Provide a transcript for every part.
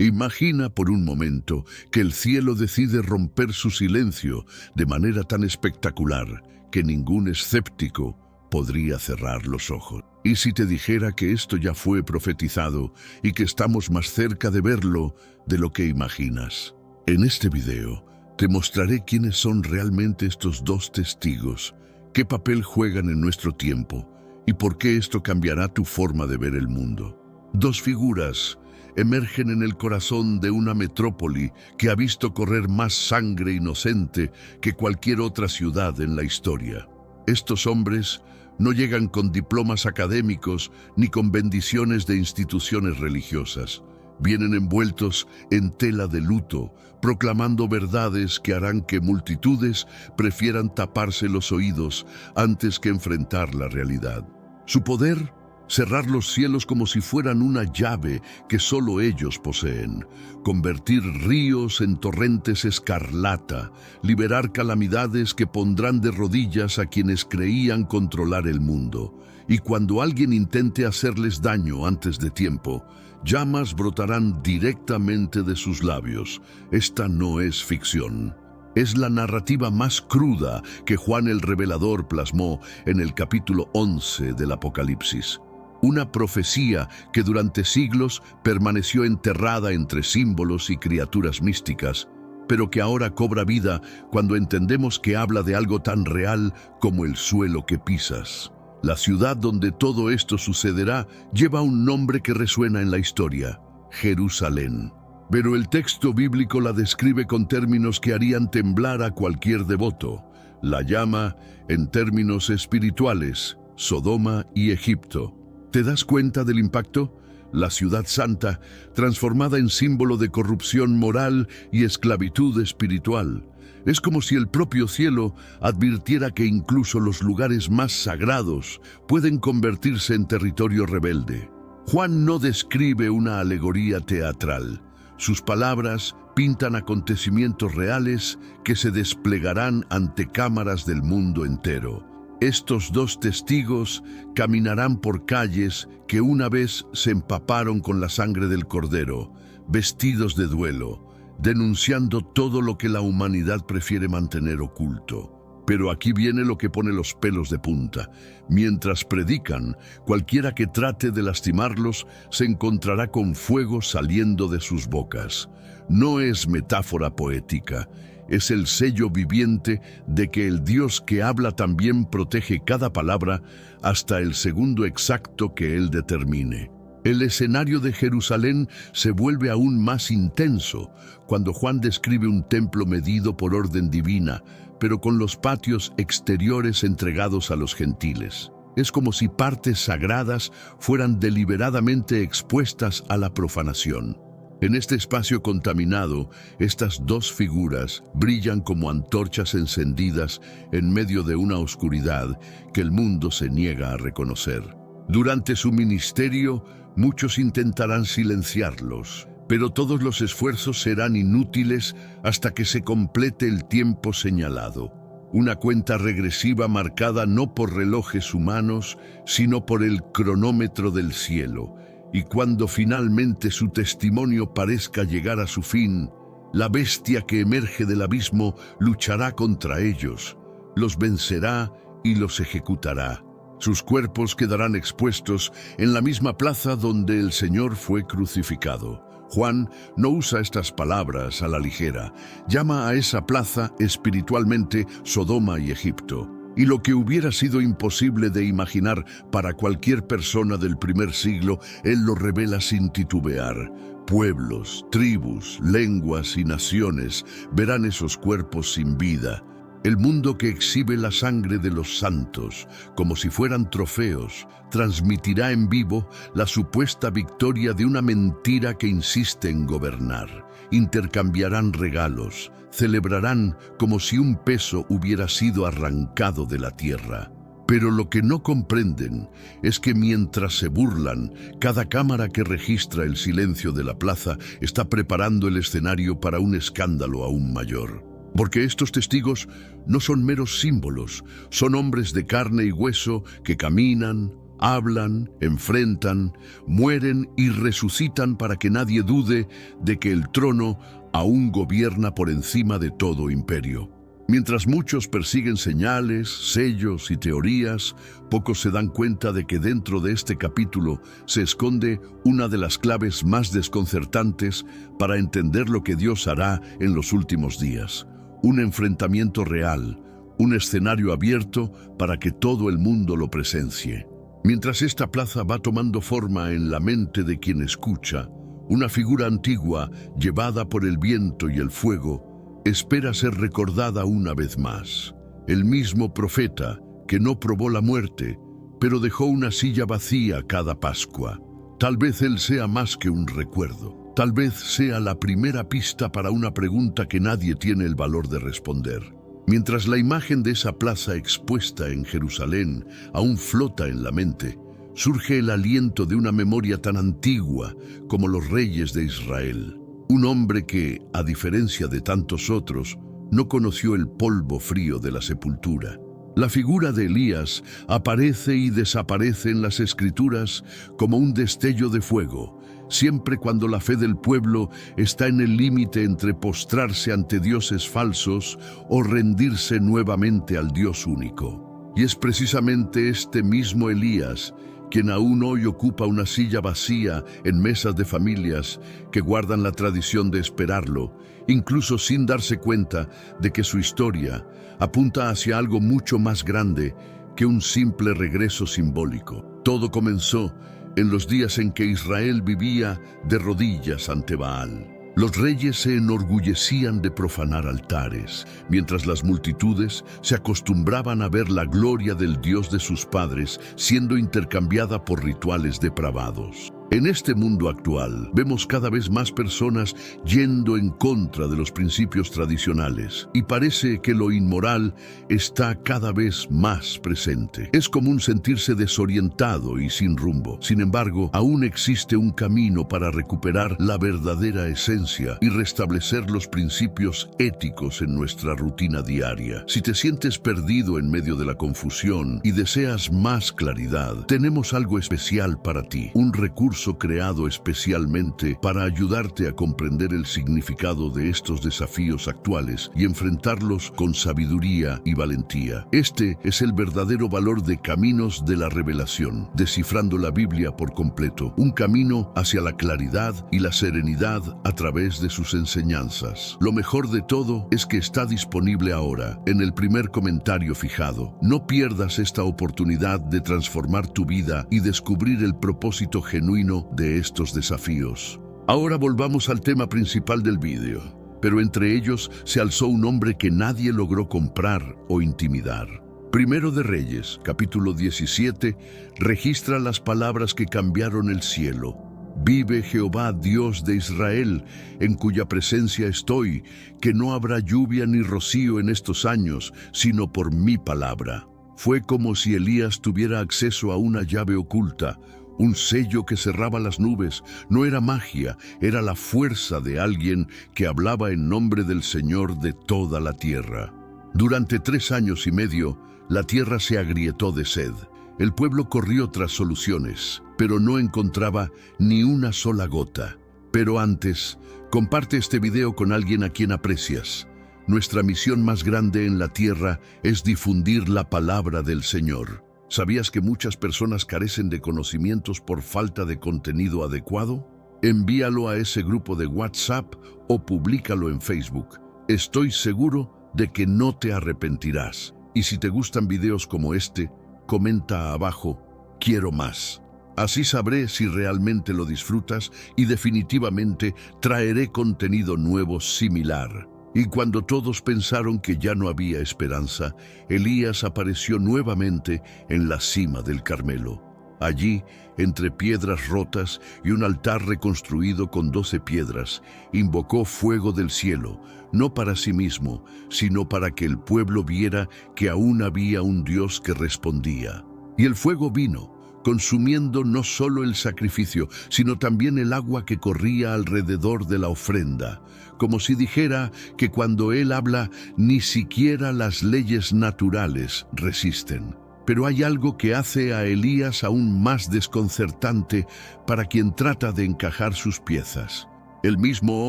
Imagina por un momento que el cielo decide romper su silencio de manera tan espectacular que ningún escéptico podría cerrar los ojos. ¿Y si te dijera que esto ya fue profetizado y que estamos más cerca de verlo de lo que imaginas? En este video te mostraré quiénes son realmente estos dos testigos, qué papel juegan en nuestro tiempo y por qué esto cambiará tu forma de ver el mundo. Dos figuras emergen en el corazón de una metrópoli que ha visto correr más sangre inocente que cualquier otra ciudad en la historia. Estos hombres no llegan con diplomas académicos ni con bendiciones de instituciones religiosas. Vienen envueltos en tela de luto, proclamando verdades que harán que multitudes prefieran taparse los oídos antes que enfrentar la realidad. Su poder: cerrar los cielos como si fueran una llave que solo ellos poseen, convertir ríos en torrentes escarlata, liberar calamidades que pondrán de rodillas a quienes creían controlar el mundo. Y cuando alguien intente hacerles daño antes de tiempo, llamas brotarán directamente de sus labios. Esta no es ficción. Es la narrativa más cruda que Juan el Revelador plasmó en el capítulo 11 del Apocalipsis. Una profecía que durante siglos permaneció enterrada entre símbolos y criaturas místicas, pero que ahora cobra vida cuando entendemos que habla de algo tan real como el suelo que pisas. La ciudad donde todo esto sucederá lleva un nombre que resuena en la historia: Jerusalén. Pero el texto bíblico la describe con términos que harían temblar a cualquier devoto. La llama, en términos espirituales, Sodoma y Egipto. ¿Te das cuenta del impacto? La ciudad santa, transformada en símbolo de corrupción moral y esclavitud espiritual. Es como si el propio cielo advirtiera que incluso los lugares más sagrados pueden convertirse en territorio rebelde. Juan no describe una alegoría teatral. Sus palabras pintan acontecimientos reales que se desplegarán ante cámaras del mundo entero. Estos dos testigos caminarán por calles que una vez se empaparon con la sangre del Cordero, vestidos de duelo, denunciando todo lo que la humanidad prefiere mantener oculto. Pero aquí viene lo que pone los pelos de punta. Mientras predican, cualquiera que trate de lastimarlos se encontrará con fuego saliendo de sus bocas. No es metáfora poética. Es el sello viviente de que el Dios que habla también protege cada palabra hasta el segundo exacto que Él determine. El escenario de Jerusalén se vuelve aún más intenso cuando Juan describe un templo medido por orden divina, pero con los patios exteriores entregados a los gentiles. Es como si partes sagradas fueran deliberadamente expuestas a la profanación. En este espacio contaminado, estas dos figuras brillan como antorchas encendidas en medio de una oscuridad que el mundo se niega a reconocer. Durante su ministerio, muchos intentarán silenciarlos, pero todos los esfuerzos serán inútiles hasta que se complete el tiempo señalado. Una cuenta regresiva marcada no por relojes humanos, sino por el cronómetro del cielo. Y cuando finalmente su testimonio parezca llegar a su fin, la bestia que emerge del abismo luchará contra ellos, los vencerá y los ejecutará. Sus cuerpos quedarán expuestos en la misma plaza donde el Señor fue crucificado. Juan no usa estas palabras a la ligera. Llama a esa plaza espiritualmente Sodoma y Egipto. Y lo que hubiera sido imposible de imaginar para cualquier persona del primer siglo, Él lo revela sin titubear. Pueblos, tribus, lenguas y naciones verán esos cuerpos sin vida. El mundo que exhibe la sangre de los santos, como si fueran trofeos, transmitirá en vivo la supuesta victoria de una mentira que insiste en gobernar. Intercambiarán regalos, celebrarán como si un peso hubiera sido arrancado de la tierra. Pero lo que no comprenden es que mientras se burlan, cada cámara que registra el silencio de la plaza está preparando el escenario para un escándalo aún mayor. Porque estos testigos no son meros símbolos, son hombres de carne y hueso que caminan, hablan, enfrentan, mueren y resucitan para que nadie dude de que el trono aún gobierna por encima de todo imperio. Mientras muchos persiguen señales, sellos y teorías, pocos se dan cuenta de que dentro de este capítulo se esconde una de las claves más desconcertantes para entender lo que Dios hará en los últimos días. Un enfrentamiento real, un escenario abierto para que todo el mundo lo presencie. Mientras esta plaza va tomando forma en la mente de quien escucha, una figura antigua, llevada por el viento y el fuego, espera ser recordada una vez más. El mismo profeta que no probó la muerte, pero dejó una silla vacía cada Pascua. Tal vez él sea más que un recuerdo. Tal vez sea la primera pista para una pregunta que nadie tiene el valor de responder. Mientras la imagen de esa plaza expuesta en Jerusalén aún flota en la mente, surge el aliento de una memoria tan antigua como los reyes de Israel. Un hombre que, a diferencia de tantos otros, no conoció el polvo frío de la sepultura. La figura de Elías aparece y desaparece en las Escrituras como un destello de fuego, siempre cuando la fe del pueblo está en el límite entre postrarse ante dioses falsos o rendirse nuevamente al Dios único. Y es precisamente este mismo Elías quien aún hoy ocupa una silla vacía en mesas de familias que guardan la tradición de esperarlo, incluso sin darse cuenta de que su historia apunta hacia algo mucho más grande que un simple regreso simbólico. Todo comenzó en los días en que Israel vivía de rodillas ante Baal. Los reyes se enorgullecían de profanar altares, mientras las multitudes se acostumbraban a ver la gloria del Dios de sus padres siendo intercambiada por rituales depravados. En este mundo actual, vemos cada vez más personas yendo en contra de los principios tradicionales, y parece que lo inmoral está cada vez más presente. Es común sentirse desorientado y sin rumbo. Sin embargo, aún existe un camino para recuperar la verdadera esencia y restablecer los principios éticos en nuestra rutina diaria. Si te sientes perdido en medio de la confusión y deseas más claridad, tenemos algo especial para ti, un recurso creado especialmente para ayudarte a comprender el significado de estos desafíos actuales y enfrentarlos con sabiduría y valentía. Este es el verdadero valor de Caminos de la Revelación, descifrando la Biblia por completo, un camino hacia la claridad y la serenidad a través de sus enseñanzas. Lo mejor de todo es que está disponible ahora, en el primer comentario fijado. No pierdas esta oportunidad de transformar tu vida y descubrir el propósito genuino de estos desafíos. Ahora volvamos al tema principal del vídeo, pero entre ellos se alzó un hombre que nadie logró comprar o intimidar. Primero de Reyes, capítulo 17, registra las palabras que cambiaron el cielo. Vive Jehová, Dios de Israel, en cuya presencia estoy, que no habrá lluvia ni rocío en estos años, sino por mi palabra. Fue como si Elías tuviera acceso a una llave oculta, un sello que cerraba las nubes. No era magia, era la fuerza de alguien que hablaba en nombre del Señor de toda la tierra. Durante 3 años y medio, la tierra se agrietó de sed. El pueblo corrió tras soluciones, pero no encontraba ni una sola gota. Pero antes, comparte este video con alguien a quien aprecias. Nuestra misión más grande en la tierra es difundir la palabra del Señor. ¿Sabías que muchas personas carecen de conocimientos por falta de contenido adecuado? Envíalo a ese grupo de WhatsApp o públicalo en Facebook. Estoy seguro de que no te arrepentirás. Y si te gustan videos como este, comenta abajo, quiero más. Así sabré si realmente lo disfrutas y definitivamente traeré contenido nuevo similar. Y cuando todos pensaron que ya no había esperanza, Elías apareció nuevamente en la cima del Carmelo. Allí, entre piedras rotas y un altar reconstruido con 12 piedras, invocó fuego del cielo, no para sí mismo, sino para que el pueblo viera que aún había un Dios que respondía. Y el fuego vino, consumiendo no solo el sacrificio, sino también el agua que corría alrededor de la ofrenda, como si dijera que cuando Él habla, ni siquiera las leyes naturales resisten. Pero hay algo que hace a Elías aún más desconcertante para quien trata de encajar sus piezas. El mismo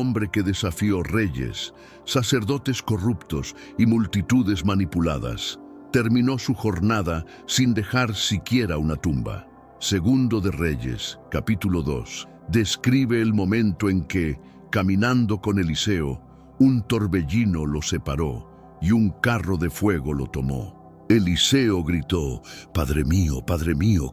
hombre que desafió reyes, sacerdotes corruptos y multitudes manipuladas, terminó su jornada sin dejar siquiera una tumba. Segundo de Reyes, capítulo 2, describe el momento en que, caminando con Eliseo, un torbellino lo separó y un carro de fuego lo tomó. Eliseo gritó: Padre mío,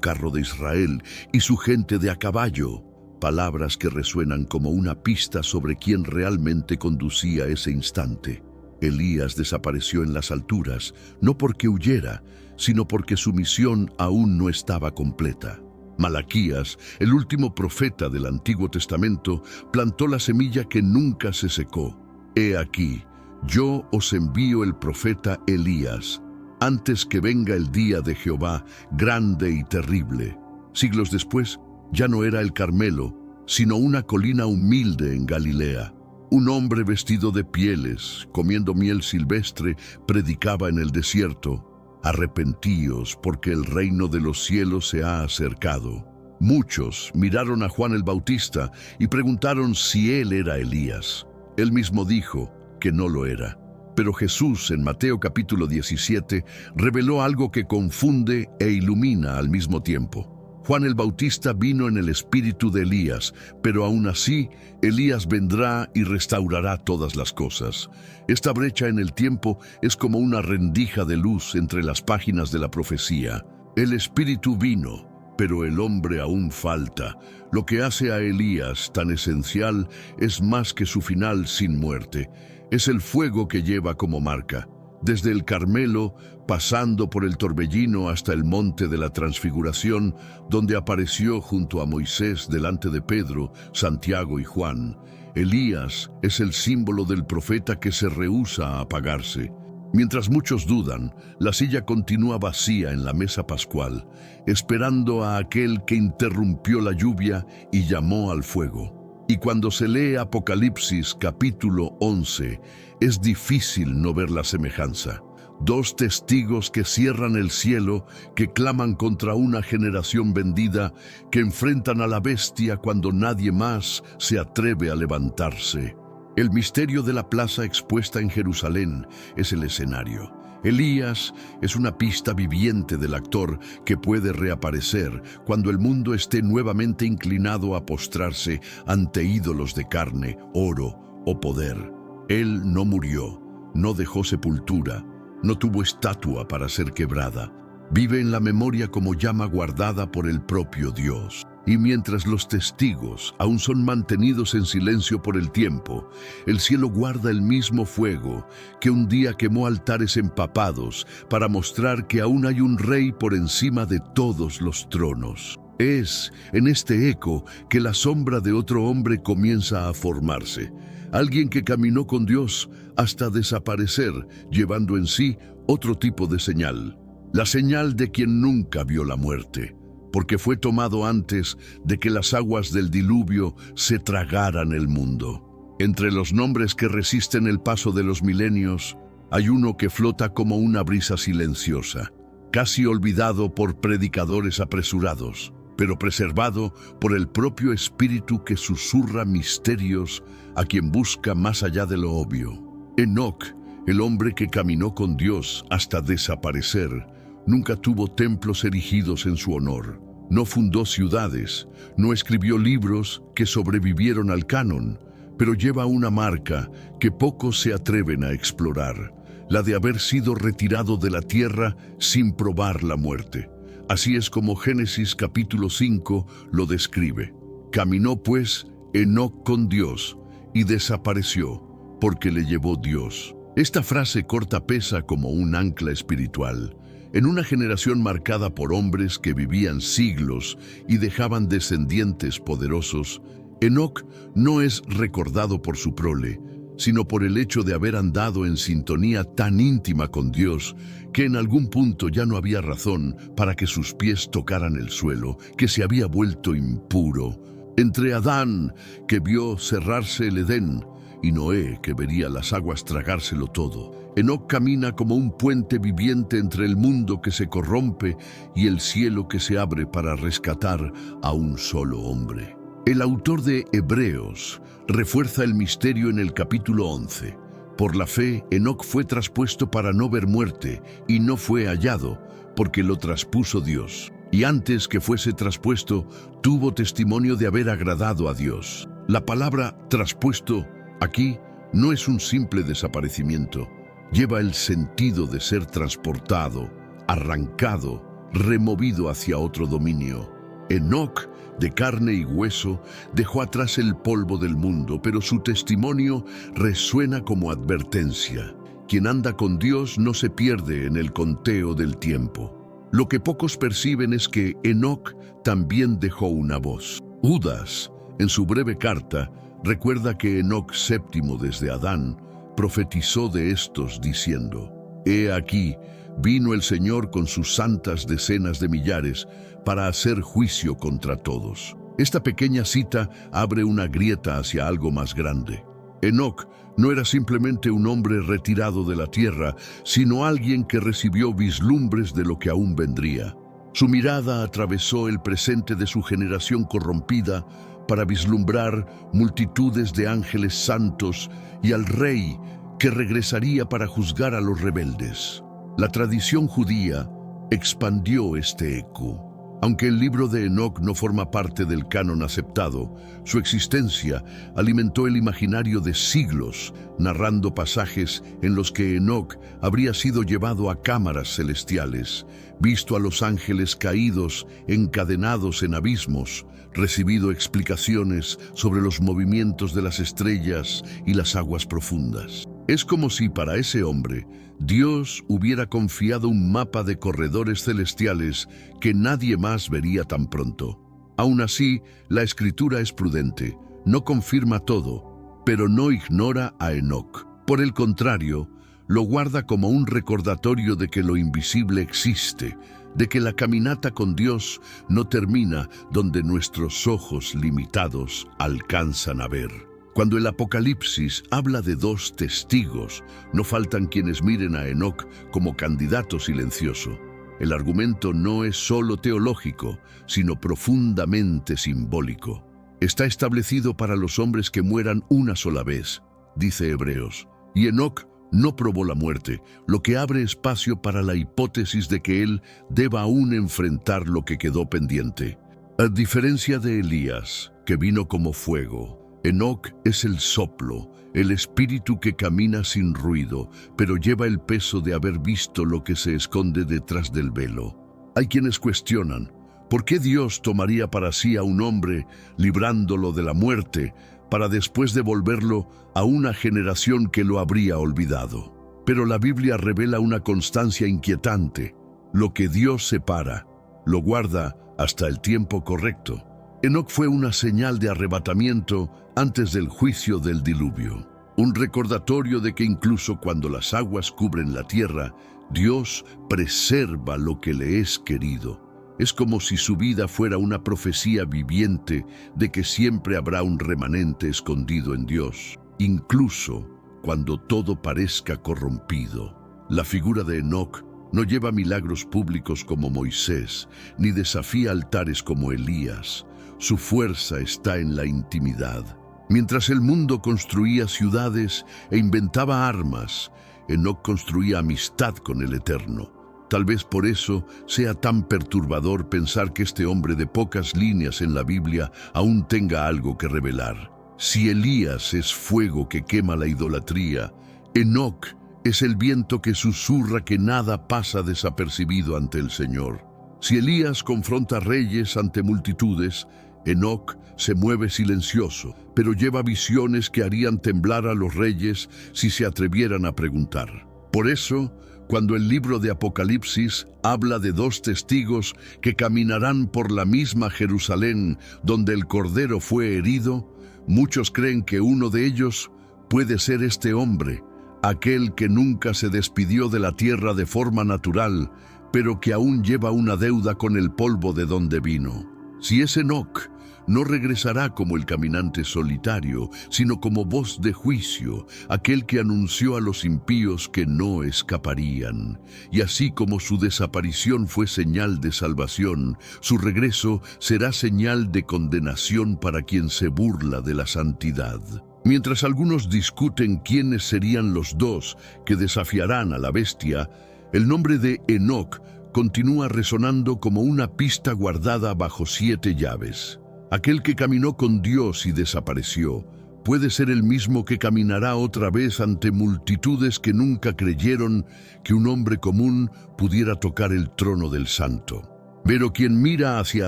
carro de Israel y su gente de a caballo. Palabras que resuenan como una pista sobre quién realmente conducía ese instante. Elías desapareció en las alturas, no porque huyera, sino porque su misión aún no estaba completa. Malaquías, el último profeta del Antiguo Testamento, plantó la semilla que nunca se secó. He aquí, yo os envío el profeta Elías, antes que venga el día de Jehová, grande y terrible. Siglos después, ya no era el Carmelo, sino una colina humilde en Galilea. Un hombre vestido de pieles, comiendo miel silvestre, predicaba en el desierto: Arrepentíos, porque el reino de los cielos se ha acercado. Muchos miraron a Juan el Bautista y preguntaron si él era Elías. Él mismo dijo que no lo era. Pero Jesús, en Mateo capítulo 17, reveló algo que confunde e ilumina al mismo tiempo. Juan el Bautista vino en el espíritu de Elías, pero aún así, Elías vendrá y restaurará todas las cosas. Esta brecha en el tiempo es como una rendija de luz entre las páginas de la profecía. El espíritu vino, pero el hombre aún falta. Lo que hace a Elías tan esencial es más que su final sin muerte. Es el fuego que lleva como marca. Desde el Carmelo, pasando por el torbellino hasta el monte de la Transfiguración, donde apareció junto a Moisés delante de Pedro, Santiago y Juan. Elías es el símbolo del profeta que se rehúsa a apagarse. Mientras muchos dudan, la silla continúa vacía en la mesa pascual, esperando a aquel que interrumpió la lluvia y llamó al fuego. Y cuando se lee Apocalipsis capítulo 11, es difícil no ver la semejanza. Dos testigos que cierran el cielo, que claman contra una generación vendida, que enfrentan a la bestia cuando nadie más se atreve a levantarse. El misterio de la plaza expuesta en Jerusalén es el escenario. Elías es una pista viviente del actor que puede reaparecer cuando el mundo esté nuevamente inclinado a postrarse ante ídolos de carne, oro o poder. Él no murió, no dejó sepultura, no tuvo estatua para ser quebrada. Vive en la memoria como llama guardada por el propio Dios. Y mientras los testigos aún son mantenidos en silencio por el tiempo, el cielo guarda el mismo fuego que un día quemó altares empapados para mostrar que aún hay un rey por encima de todos los tronos. Es en este eco que la sombra de otro hombre comienza a formarse. Alguien que caminó con Dios hasta desaparecer, llevando en sí otro tipo de señal. La señal de quien nunca vio la muerte, porque fue tomado antes de que las aguas del diluvio se tragaran el mundo. Entre los nombres que resisten el paso de los milenios, hay uno que flota como una brisa silenciosa, casi olvidado por predicadores apresurados, pero preservado por el propio espíritu que susurra misterios a quien busca más allá de lo obvio. Enoc, el hombre que caminó con Dios hasta desaparecer, nunca tuvo templos erigidos en su honor, no fundó ciudades, no escribió libros que sobrevivieron al canon, pero lleva una marca que pocos se atreven a explorar, la de haber sido retirado de la tierra sin probar la muerte. Así es como Génesis capítulo 5 lo describe. Caminó pues Enoc con Dios y desapareció, porque le llevó Dios. Esta frase corta pesa como un ancla espiritual. En una generación marcada por hombres que vivían siglos y dejaban descendientes poderosos, Enoc no es recordado por su prole, sino por el hecho de haber andado en sintonía tan íntima con Dios que en algún punto ya no había razón para que sus pies tocaran el suelo, que se había vuelto impuro. Entre Adán, que vio cerrarse el Edén, y Noé, que vería las aguas tragárselo todo. Enoc camina como un puente viviente entre el mundo que se corrompe y el cielo que se abre para rescatar a un solo hombre. El autor de Hebreos refuerza el misterio en el capítulo 11. Por la fe, Enoc fue traspuesto para no ver muerte, y no fue hallado, porque lo traspuso Dios. Y antes que fuese traspuesto, tuvo testimonio de haber agradado a Dios. La palabra traspuesto aquí no es un simple desaparecimiento. Lleva el sentido de ser transportado, arrancado, removido hacia otro dominio. Enoc, de carne y hueso, dejó atrás el polvo del mundo, pero su testimonio resuena como advertencia. Quien anda con Dios no se pierde en el conteo del tiempo. Lo que pocos perciben es que Enoc también dejó una voz. Judas, en su breve carta, recuerda que Enoc, séptimo desde Adán, profetizó de estos diciendo: «He aquí, vino el Señor con sus santas decenas de millares para hacer juicio contra todos». Esta pequeña cita abre una grieta hacia algo más grande. Enoc no era simplemente un hombre retirado de la tierra, sino alguien que recibió vislumbres de lo que aún vendría. Su mirada atravesó el presente de su generación corrompida para vislumbrar multitudes de ángeles santos y al rey que regresaría para juzgar a los rebeldes. La tradición judía expandió este eco. Aunque el libro de Enoc no forma parte del canon aceptado, su existencia alimentó el imaginario de siglos, narrando pasajes en los que Enoc habría sido llevado a cámaras celestiales, visto a los ángeles caídos encadenados en abismos, recibido explicaciones sobre los movimientos de las estrellas y las aguas profundas. Es como si para ese hombre Dios hubiera confiado un mapa de corredores celestiales que nadie más vería tan pronto. Aún así, la Escritura es prudente, no confirma todo, pero no ignora a Enoc. Por el contrario, lo guarda como un recordatorio de que lo invisible existe, de que la caminata con Dios no termina donde nuestros ojos limitados alcanzan a ver. Cuando el Apocalipsis habla de dos testigos, no faltan quienes miren a Enoc como candidato silencioso. El argumento no es solo teológico, sino profundamente simbólico. Está establecido para los hombres que mueran una sola vez, dice Hebreos, y Enoc no probó la muerte, lo que abre espacio para la hipótesis de que él deba aún enfrentar lo que quedó pendiente. A diferencia de Elías, que vino como fuego, Enoc es el soplo, el espíritu que camina sin ruido, pero lleva el peso de haber visto lo que se esconde detrás del velo. Hay quienes cuestionan, ¿por qué Dios tomaría para sí a un hombre, librándolo de la muerte, para después devolverlo a una generación que lo habría olvidado? Pero la Biblia revela una constancia inquietante. Lo que Dios separa, lo guarda hasta el tiempo correcto. Enoc fue una señal de arrebatamiento antes del juicio del diluvio, un recordatorio de que incluso cuando las aguas cubren la tierra, Dios preserva lo que le es querido. Es como si su vida fuera una profecía viviente de que siempre habrá un remanente escondido en Dios, incluso cuando todo parezca corrompido. La figura de Enoc no lleva milagros públicos como Moisés, ni desafía altares como Elías. Su fuerza está en la intimidad. Mientras el mundo construía ciudades e inventaba armas, Enoc construía amistad con el Eterno. Tal vez por eso sea tan perturbador pensar que este hombre de pocas líneas en la Biblia aún tenga algo que revelar. Si Elías es fuego que quema la idolatría, Enoc es el viento que susurra que nada pasa desapercibido ante el Señor. Si Elías confronta reyes ante multitudes, Enoc se mueve silencioso, pero lleva visiones que harían temblar a los reyes si se atrevieran a preguntar. Por eso, cuando el libro de Apocalipsis habla de dos testigos que caminarán por la misma Jerusalén donde el Cordero fue herido, muchos creen que uno de ellos puede ser este hombre, aquel que nunca se despidió de la tierra de forma natural, pero que aún lleva una deuda con el polvo de donde vino. Si es Enoc, no regresará como el caminante solitario, sino como voz de juicio, aquel que anunció a los impíos que no escaparían. Y así como su desaparición fue señal de salvación, su regreso será señal de condenación para quien se burla de la santidad. Mientras algunos discuten quiénes serían los dos que desafiarán a la bestia, el nombre de Enoc continúa resonando como una pista guardada bajo 7 llaves. Aquel que caminó con Dios y desapareció puede ser el mismo que caminará otra vez ante multitudes que nunca creyeron que un hombre común pudiera tocar el trono del Santo. Pero quien mira hacia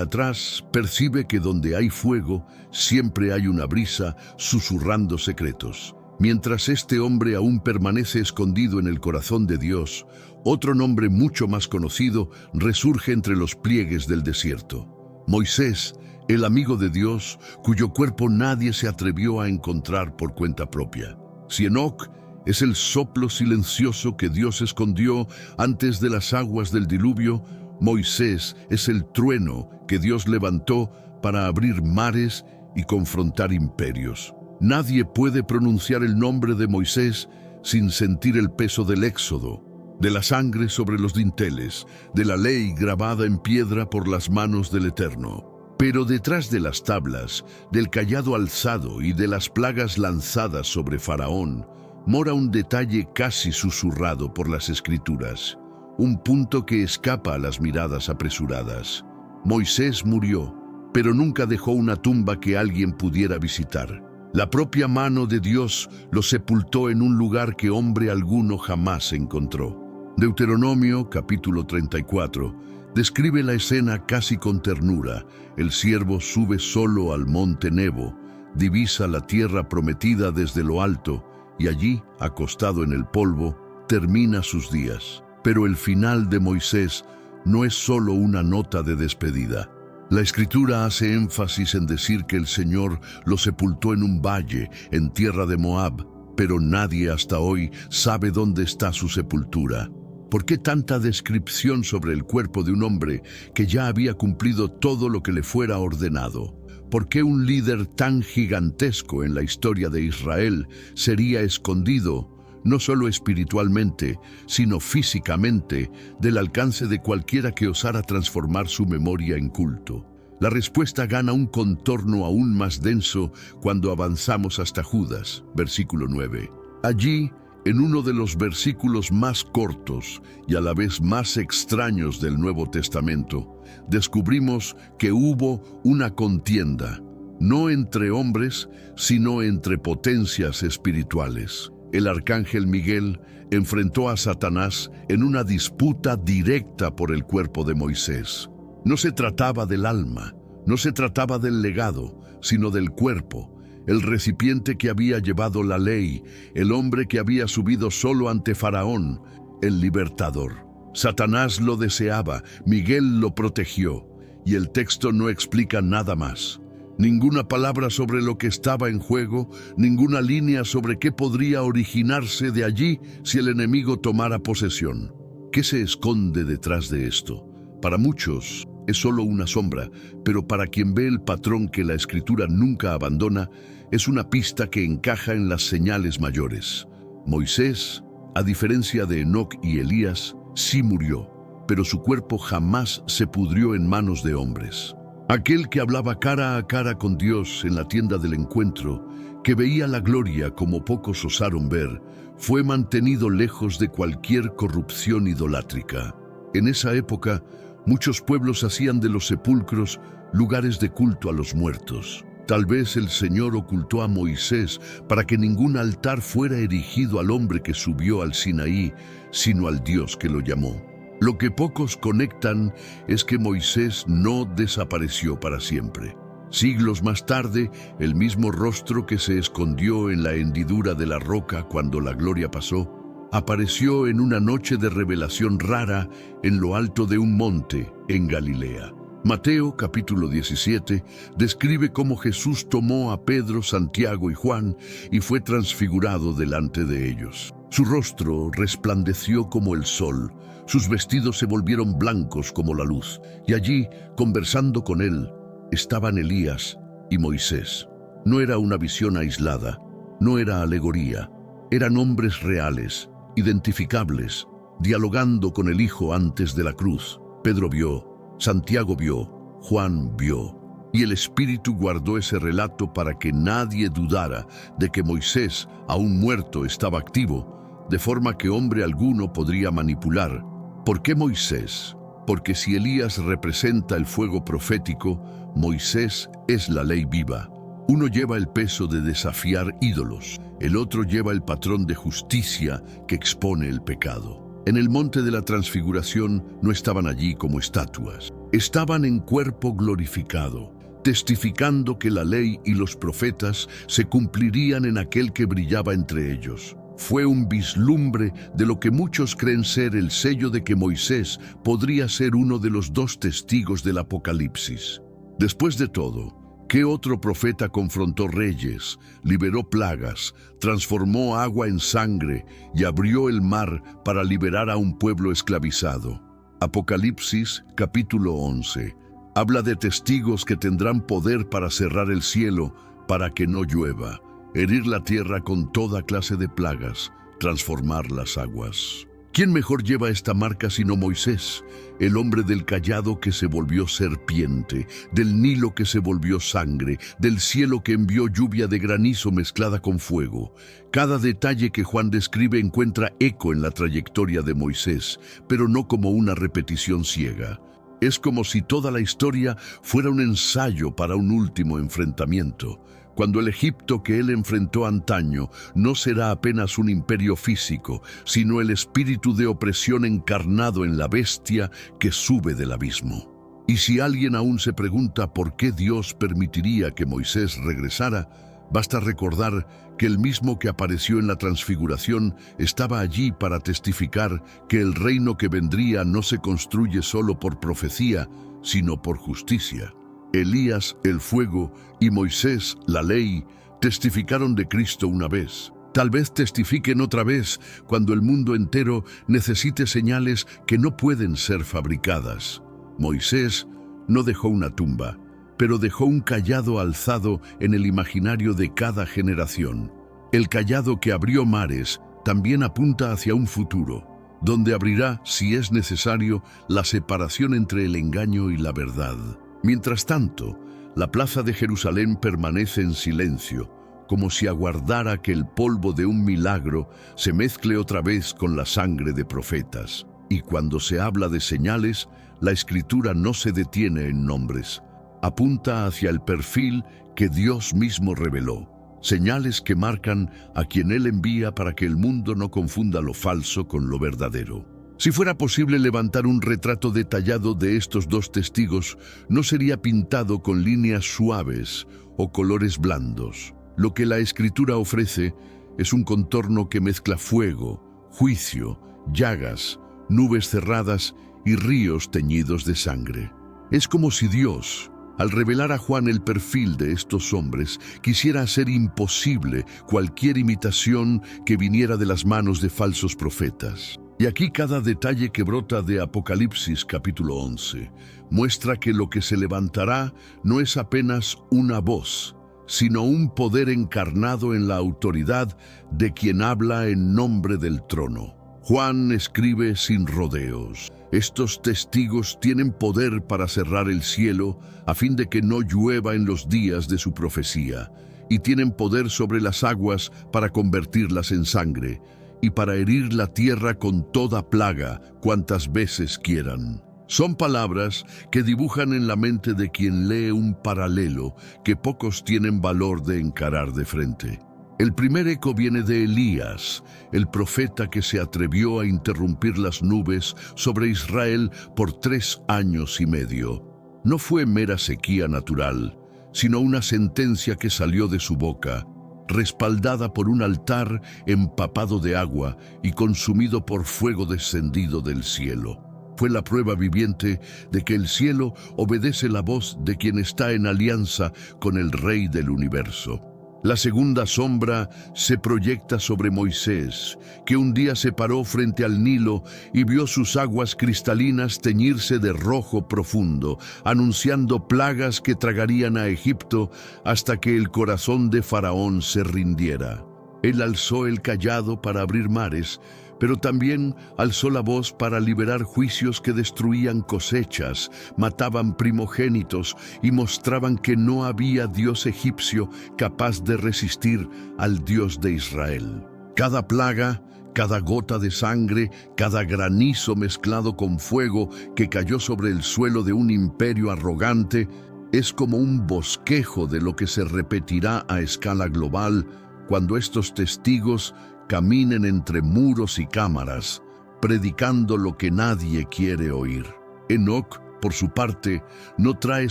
atrás percibe que donde hay fuego siempre hay una brisa susurrando secretos. Mientras este hombre aún permanece escondido en el corazón de Dios, otro nombre mucho más conocido resurge entre los pliegues del desierto. Moisés, el amigo de Dios, cuyo cuerpo nadie se atrevió a encontrar por cuenta propia. Si Enoc es el soplo silencioso que Dios escondió antes de las aguas del diluvio, Moisés es el trueno que Dios levantó para abrir mares y confrontar imperios. Nadie puede pronunciar el nombre de Moisés sin sentir el peso del éxodo, de la sangre sobre los dinteles, de la ley grabada en piedra por las manos del Eterno. Pero detrás de las tablas, del cayado alzado y de las plagas lanzadas sobre Faraón, mora un detalle casi susurrado por las Escrituras, un punto que escapa a las miradas apresuradas. Moisés murió, pero nunca dejó una tumba que alguien pudiera visitar. La propia mano de Dios lo sepultó en un lugar que hombre alguno jamás encontró. Deuteronomio, capítulo 34, describe la escena casi con ternura. El siervo sube solo al monte Nebo, divisa la tierra prometida desde lo alto, y allí, acostado en el polvo, termina sus días. Pero el final de Moisés no es solo una nota de despedida. La Escritura hace énfasis en decir que el Señor lo sepultó en un valle, en tierra de Moab, pero nadie hasta hoy sabe dónde está su sepultura. ¿Por qué tanta descripción sobre el cuerpo de un hombre que ya había cumplido todo lo que le fuera ordenado? ¿Por qué un líder tan gigantesco en la historia de Israel sería escondido, no solo espiritualmente, sino físicamente, del alcance de cualquiera que osara transformar su memoria en culto? La respuesta gana un contorno aún más denso cuando avanzamos hasta Judas, versículo 9. Allí, en uno de los versículos más cortos y a la vez más extraños del Nuevo Testamento, descubrimos que hubo una contienda, no entre hombres, sino entre potencias espirituales. El arcángel Miguel enfrentó a Satanás en una disputa directa por el cuerpo de Moisés. No se trataba del alma, no se trataba del legado, sino del cuerpo, el recipiente que había llevado la ley, el hombre que había subido solo ante Faraón, el libertador. Satanás lo deseaba, Miguel lo protegió, y el texto no explica nada más. Ninguna palabra sobre lo que estaba en juego, ninguna línea sobre qué podría originarse de allí si el enemigo tomara posesión. ¿Qué se esconde detrás de esto? Para muchos es solo una sombra, pero para quien ve el patrón que la Escritura nunca abandona, es una pista que encaja en las señales mayores. Moisés, a diferencia de Enoc y Elías, sí murió, pero su cuerpo jamás se pudrió en manos de hombres. Aquel que hablaba cara a cara con Dios en la tienda del encuentro, que veía la gloria como pocos osaron ver, fue mantenido lejos de cualquier corrupción idolátrica. En esa época, muchos pueblos hacían de los sepulcros lugares de culto a los muertos. Tal vez el Señor ocultó a Moisés para que ningún altar fuera erigido al hombre que subió al Sinaí, sino al Dios que lo llamó. Lo que pocos conectan es que Moisés no desapareció para siempre. Siglos más tarde, el mismo rostro que se escondió en la hendidura de la roca cuando la gloria pasó, apareció en una noche de revelación rara en lo alto de un monte en Galilea. Mateo, capítulo 17, describe cómo Jesús tomó a Pedro, Santiago y Juan y fue transfigurado delante de ellos. Su rostro resplandeció como el sol, sus vestidos se volvieron blancos como la luz, y allí, conversando con él, estaban Elías y Moisés. No era una visión aislada, no era alegoría, eran hombres reales, identificables, dialogando con el Hijo antes de la cruz. Pedro vio, Santiago vio, Juan vio. Y el Espíritu guardó ese relato para que nadie dudara de que Moisés, aún muerto, estaba activo, de forma que hombre alguno podría manipular. ¿Por qué Moisés? Porque si Elías representa el fuego profético, Moisés es la ley viva. Uno lleva el peso de desafiar ídolos, el otro lleva el patrón de justicia que expone el pecado. En el monte de la transfiguración no estaban allí como estatuas, estaban en cuerpo glorificado, testificando que la ley y los profetas se cumplirían en aquel que brillaba entre ellos. Fue un vislumbre de lo que muchos creen ser el sello de que Moisés podría ser uno de los dos testigos del Apocalipsis. Después de todo, ¿qué otro profeta confrontó reyes, liberó plagas, transformó agua en sangre y abrió el mar para liberar a un pueblo esclavizado? Apocalipsis capítulo 11. Habla de testigos que tendrán poder para cerrar el cielo para que no llueva, herir la tierra con toda clase de plagas, transformar las aguas. ¿Quién mejor lleva esta marca sino Moisés, el hombre del cayado que se volvió serpiente, del Nilo que se volvió sangre, del cielo que envió lluvia de granizo mezclada con fuego? Cada detalle que Juan describe encuentra eco en la trayectoria de Moisés, pero no como una repetición ciega. Es como si toda la historia fuera un ensayo para un último enfrentamiento, cuando el Egipto que él enfrentó antaño no será apenas un imperio físico, sino el espíritu de opresión encarnado en la bestia que sube del abismo. Y si alguien aún se pregunta por qué Dios permitiría que Moisés regresara, basta recordar que el mismo que apareció en la transfiguración estaba allí para testificar que el reino que vendría no se construye solo por profecía, sino por justicia. Elías, el fuego, y Moisés, la ley, testificaron de Cristo una vez. Tal vez testifiquen otra vez cuando el mundo entero necesite señales que no pueden ser fabricadas. Moisés no dejó una tumba, pero dejó un cayado alzado en el imaginario de cada generación. El cayado que abrió mares también apunta hacia un futuro, donde abrirá, si es necesario, la separación entre el engaño y la verdad. Mientras tanto, la plaza de Jerusalén permanece en silencio, como si aguardara que el polvo de un milagro se mezcle otra vez con la sangre de profetas. Y cuando se habla de señales, la Escritura no se detiene en nombres. Apunta hacia el perfil que Dios mismo reveló, señales que marcan a quien Él envía para que el mundo no confunda lo falso con lo verdadero. Si fuera posible levantar un retrato detallado de estos dos testigos, no sería pintado con líneas suaves o colores blandos. Lo que la Escritura ofrece es un contorno que mezcla fuego, juicio, llagas, nubes cerradas y ríos teñidos de sangre. Es como si Dios, al revelar a Juan el perfil de estos hombres, quisiera hacer imposible cualquier imitación que viniera de las manos de falsos profetas. Y aquí cada detalle que brota de Apocalipsis capítulo 11 muestra que lo que se levantará no es apenas una voz, sino un poder encarnado en la autoridad de quien habla en nombre del trono. Juan escribe sin rodeos. Estos testigos tienen poder para cerrar el cielo a fin de que no llueva en los días de su profecía, y tienen poder sobre las aguas para convertirlas en sangre, y para herir la tierra con toda plaga cuantas veces quieran. Son palabras que dibujan en la mente de quien lee un paralelo que pocos tienen valor de encarar de frente. El primer eco viene de Elías, el profeta que se atrevió a interrumpir las nubes sobre Israel por 3 años y medio. No fue mera sequía natural, sino una sentencia que salió de su boca, respaldada por un altar empapado de agua y consumido por fuego descendido del cielo. Fue la prueba viviente de que el cielo obedece la voz de quien está en alianza con el Rey del universo. La segunda sombra se proyecta sobre Moisés, que un día se paró frente al Nilo y vio sus aguas cristalinas teñirse de rojo profundo, anunciando plagas que tragarían a Egipto hasta que el corazón de Faraón se rindiera. Él alzó el cayado para abrir mares, pero también alzó la voz para liberar juicios que destruían cosechas, mataban primogénitos y mostraban que no había Dios egipcio capaz de resistir al Dios de Israel. Cada plaga, cada gota de sangre, cada granizo mezclado con fuego que cayó sobre el suelo de un imperio arrogante, es como un bosquejo de lo que se repetirá a escala global cuando estos testigos caminen entre muros y cámaras, predicando lo que nadie quiere oír. Enoc, por su parte, no trae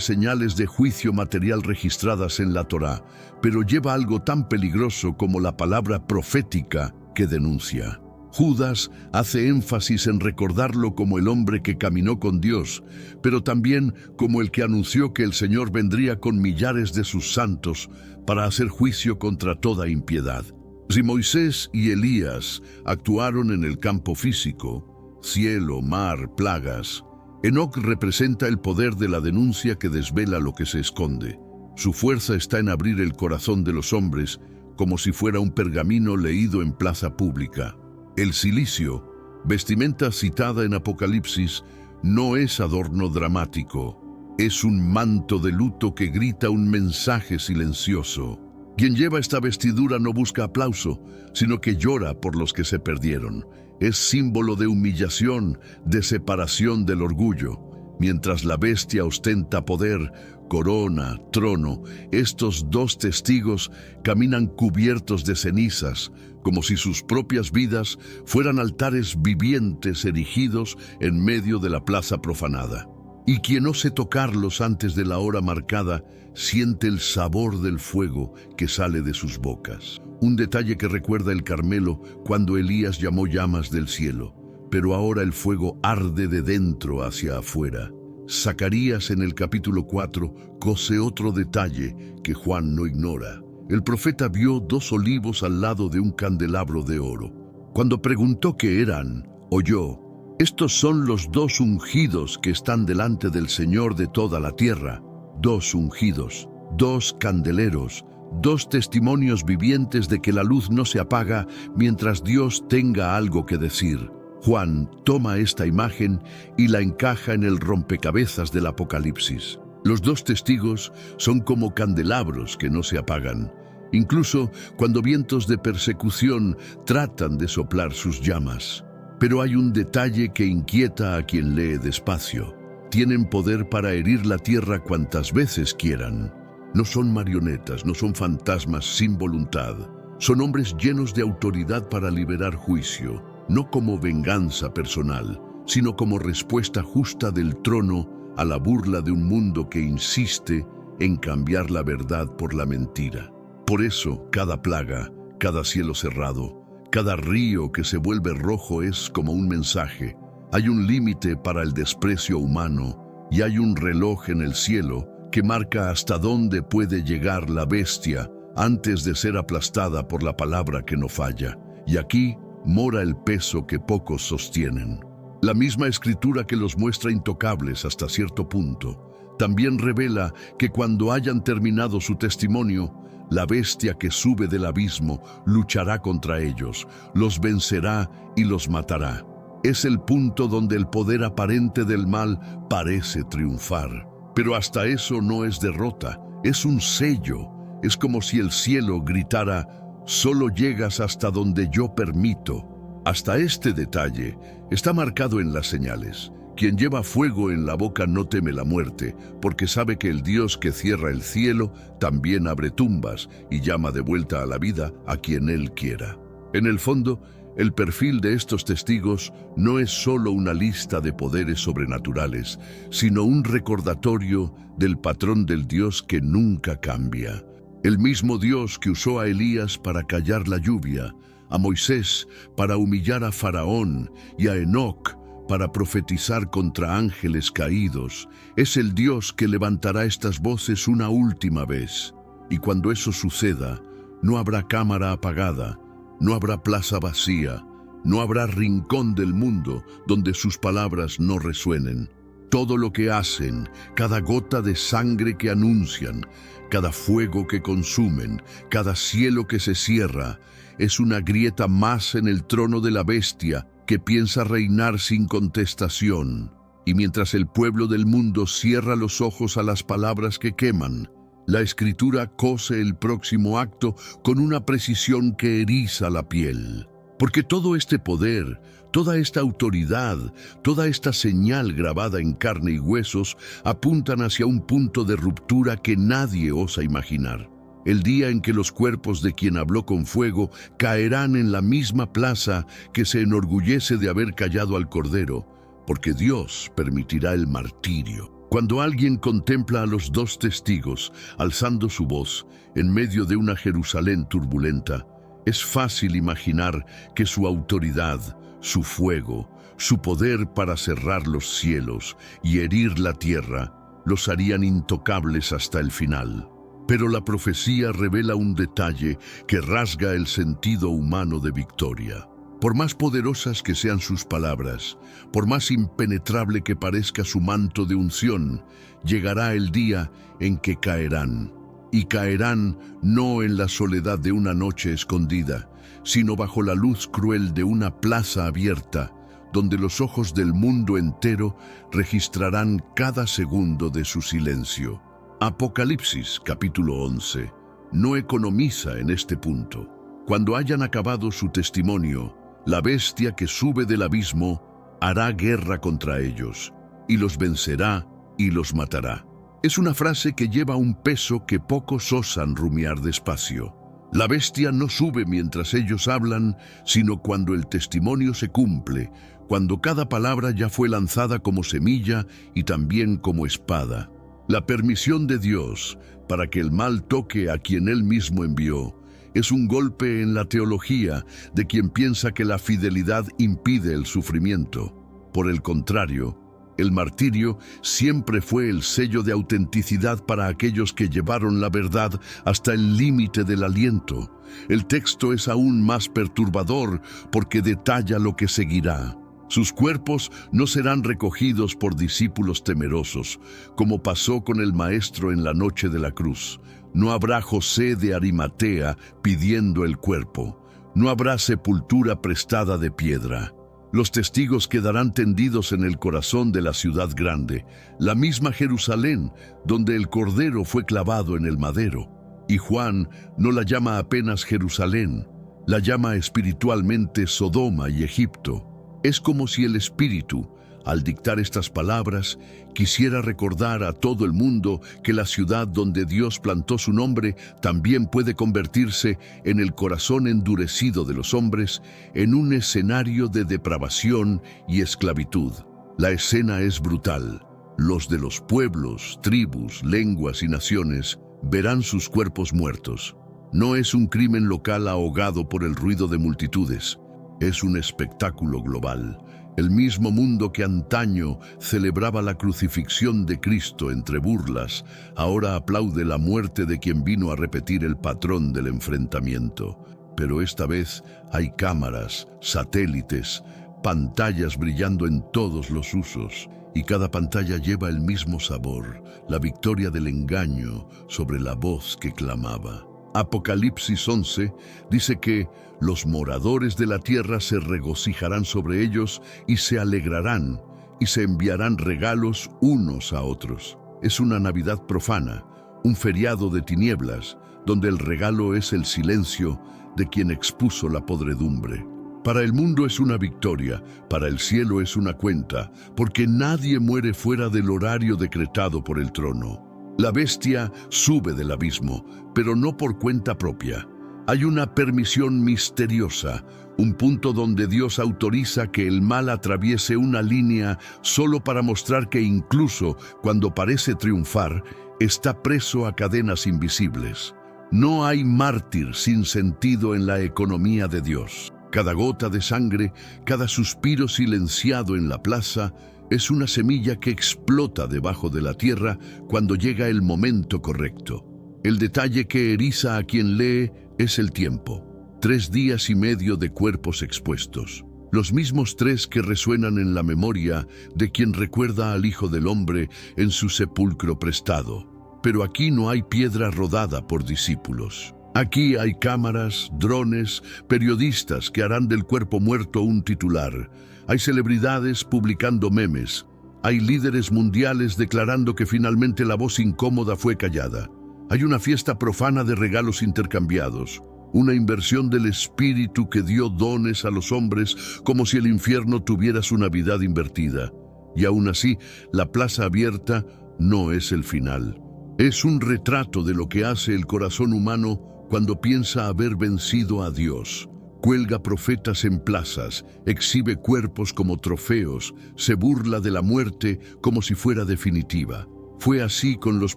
señales de juicio material registradas en la Torá, pero lleva algo tan peligroso como la palabra profética que denuncia. Judas hace énfasis en recordarlo como el hombre que caminó con Dios, pero también como el que anunció que el Señor vendría con millares de sus santos para hacer juicio contra toda impiedad. Si Moisés y Elías actuaron en el campo físico, cielo, mar, plagas, Enoc representa el poder de la denuncia que desvela lo que se esconde. Su fuerza está en abrir el corazón de los hombres como si fuera un pergamino leído en plaza pública. El cilicio, vestimenta citada en Apocalipsis, no es adorno dramático, es un manto de luto que grita un mensaje silencioso. Quien lleva esta vestidura no busca aplauso, sino que llora por los que se perdieron. Es símbolo de humillación, de separación del orgullo. Mientras la bestia ostenta poder, corona, trono, estos dos testigos caminan cubiertos de cenizas, como si sus propias vidas fueran altares vivientes erigidos en medio de la plaza profanada. Y quien ose tocarlos antes de la hora marcada, siente el sabor del fuego que sale de sus bocas. Un detalle que recuerda el Carmelo cuando Elías llamó llamas del cielo, pero ahora el fuego arde de dentro hacia afuera. Zacarías en el capítulo 4 cose otro detalle que Juan no ignora. El profeta vio dos olivos al lado de un candelabro de oro. Cuando preguntó qué eran, oyó: estos son los dos ungidos que están delante del Señor de toda la tierra. Dos ungidos, dos candeleros, dos testimonios vivientes de que la luz no se apaga mientras Dios tenga algo que decir. Juan toma esta imagen y la encaja en el rompecabezas del Apocalipsis. Los dos testigos son como candelabros que no se apagan, incluso cuando vientos de persecución tratan de soplar sus llamas. Pero hay un detalle que inquieta a quien lee despacio. Tienen poder para herir la tierra cuantas veces quieran. No son marionetas, no son fantasmas sin voluntad. Son hombres llenos de autoridad para liberar juicio, no como venganza personal, sino como respuesta justa del trono a la burla de un mundo que insiste en cambiar la verdad por la mentira. Por eso, cada plaga, cada cielo cerrado, cada río que se vuelve rojo es como un mensaje. Hay un límite para el desprecio humano y hay un reloj en el cielo que marca hasta dónde puede llegar la bestia antes de ser aplastada por la palabra que no falla. Y aquí mora el peso que pocos sostienen. La misma escritura que los muestra intocables hasta cierto punto, también revela que cuando hayan terminado su testimonio, la bestia que sube del abismo luchará contra ellos, los vencerá y los matará. Es el punto donde el poder aparente del mal parece triunfar. Pero hasta eso no es derrota, es un sello. Es como si el cielo gritara: solo llegas hasta donde yo permito. Hasta este detalle está marcado en las señales. Quien lleva fuego en la boca no teme la muerte, porque sabe que el Dios que cierra el cielo también abre tumbas y llama de vuelta a la vida a quien Él quiera. En el fondo, el perfil de estos testigos no es solo una lista de poderes sobrenaturales, sino un recordatorio del patrón del Dios que nunca cambia. El mismo Dios que usó a Elías para callar la lluvia, a Moisés para humillar a Faraón y a Enoc para profetizar contra ángeles caídos, es el Dios que levantará estas voces una última vez. Y cuando eso suceda, No habrá cámara apagada, no habrá plaza vacía, no habrá rincón del mundo donde sus palabras no resuenen. Todo lo que hacen, cada gota de sangre que anuncian, cada fuego que consumen, cada cielo que se cierra, es una grieta más en el trono de la bestia que piensa reinar sin contestación. Y mientras el pueblo del mundo cierra los ojos a las palabras que queman, la Escritura cose el próximo acto con una precisión que eriza la piel. Porque todo este poder, toda esta autoridad, toda esta señal grabada en carne y huesos apuntan hacia un punto de ruptura que nadie osa imaginar. El día en que los cuerpos de quien habló con fuego caerán en la misma plaza que se enorgullece de haber callado al Cordero, porque Dios permitirá el martirio. Cuando alguien contempla a los dos testigos alzando su voz en medio de una Jerusalén turbulenta, es fácil imaginar que su autoridad, su fuego, su poder para cerrar los cielos y herir la tierra, los harían intocables hasta el final. Pero la profecía revela un detalle que rasga el sentido humano de victoria. Por más poderosas que sean sus palabras, por más impenetrable que parezca su manto de unción, llegará el día en que caerán. Y caerán no en la soledad de una noche escondida, sino bajo la luz cruel de una plaza abierta, donde los ojos del mundo entero registrarán cada segundo de su silencio. Apocalipsis, capítulo 11, no economiza en este punto. Cuando hayan acabado su testimonio, la bestia que sube del abismo hará guerra contra ellos, y los vencerá y los matará. Es una frase que lleva un peso que pocos osan rumiar despacio. La bestia no sube mientras ellos hablan, sino cuando el testimonio se cumple, cuando cada palabra ya fue lanzada como semilla y también como espada. La permisión de Dios para que el mal toque a quien Él mismo envió es un golpe en la teología de quien piensa que la fidelidad impide el sufrimiento. Por el contrario, el martirio siempre fue el sello de autenticidad para aquellos que llevaron la verdad hasta el límite del aliento. El texto es aún más perturbador porque detalla lo que seguirá. Sus cuerpos no serán recogidos por discípulos temerosos, como pasó con el Maestro en la noche de la cruz. No habrá José de Arimatea pidiendo el cuerpo. No habrá sepultura prestada de piedra. Los testigos quedarán tendidos en el corazón de la ciudad grande, la misma Jerusalén, donde el Cordero fue clavado en el madero. Y Juan no la llama apenas Jerusalén, la llama espiritualmente Sodoma y Egipto. Es como si el Espíritu, al dictar estas palabras, quisiera recordar a todo el mundo que la ciudad donde Dios plantó su nombre también puede convertirse en el corazón endurecido de los hombres, en un escenario de depravación y esclavitud. La escena es brutal. Los de los pueblos, tribus, lenguas y naciones verán sus cuerpos muertos. No es un crimen local ahogado por el ruido de multitudes. Es un espectáculo global. El mismo mundo que antaño celebraba la crucifixión de Cristo entre burlas, ahora aplaude la muerte de quien vino a repetir el patrón del enfrentamiento. Pero esta vez hay cámaras, satélites, pantallas brillando en todos los usos, y cada pantalla lleva el mismo sabor, la victoria del engaño sobre la voz que clamaba. Apocalipsis 11 dice que los moradores de la tierra se regocijarán sobre ellos y se alegrarán y se enviarán regalos unos a otros. Es una Navidad profana, un feriado de tinieblas, donde el regalo es el silencio de quien expuso la podredumbre. Para el mundo es una victoria, para el cielo es una cuenta, porque nadie muere fuera del horario decretado por el trono. La bestia sube del abismo, pero no por cuenta propia. Hay una permisión misteriosa, un punto donde Dios autoriza que el mal atraviese una línea solo para mostrar que incluso cuando parece triunfar, está preso a cadenas invisibles. No hay mártir sin sentido en la economía de Dios. Cada gota de sangre, cada suspiro silenciado en la plaza, es una semilla que explota debajo de la tierra cuando llega el momento correcto. El detalle que eriza a quien lee Es el tiempo. 3 días y medio de cuerpos expuestos. Los mismos 3 que resuenan en la memoria de quien recuerda al Hijo del Hombre en su sepulcro prestado. Pero aquí no hay piedra rodada por discípulos. Aquí hay cámaras, drones, periodistas que harán del cuerpo muerto un titular. Hay celebridades publicando memes. Hay líderes mundiales declarando que finalmente la voz incómoda fue callada. Hay una fiesta profana de regalos intercambiados. Una inversión del espíritu que dio dones a los hombres como si el infierno tuviera su Navidad invertida. Y aún así, la plaza abierta no es el final. Es un retrato de lo que hace el corazón humano cuando piensa haber vencido a Dios. Cuelga profetas en plazas, exhibe cuerpos como trofeos, se burla de la muerte como si fuera definitiva. Fue así con los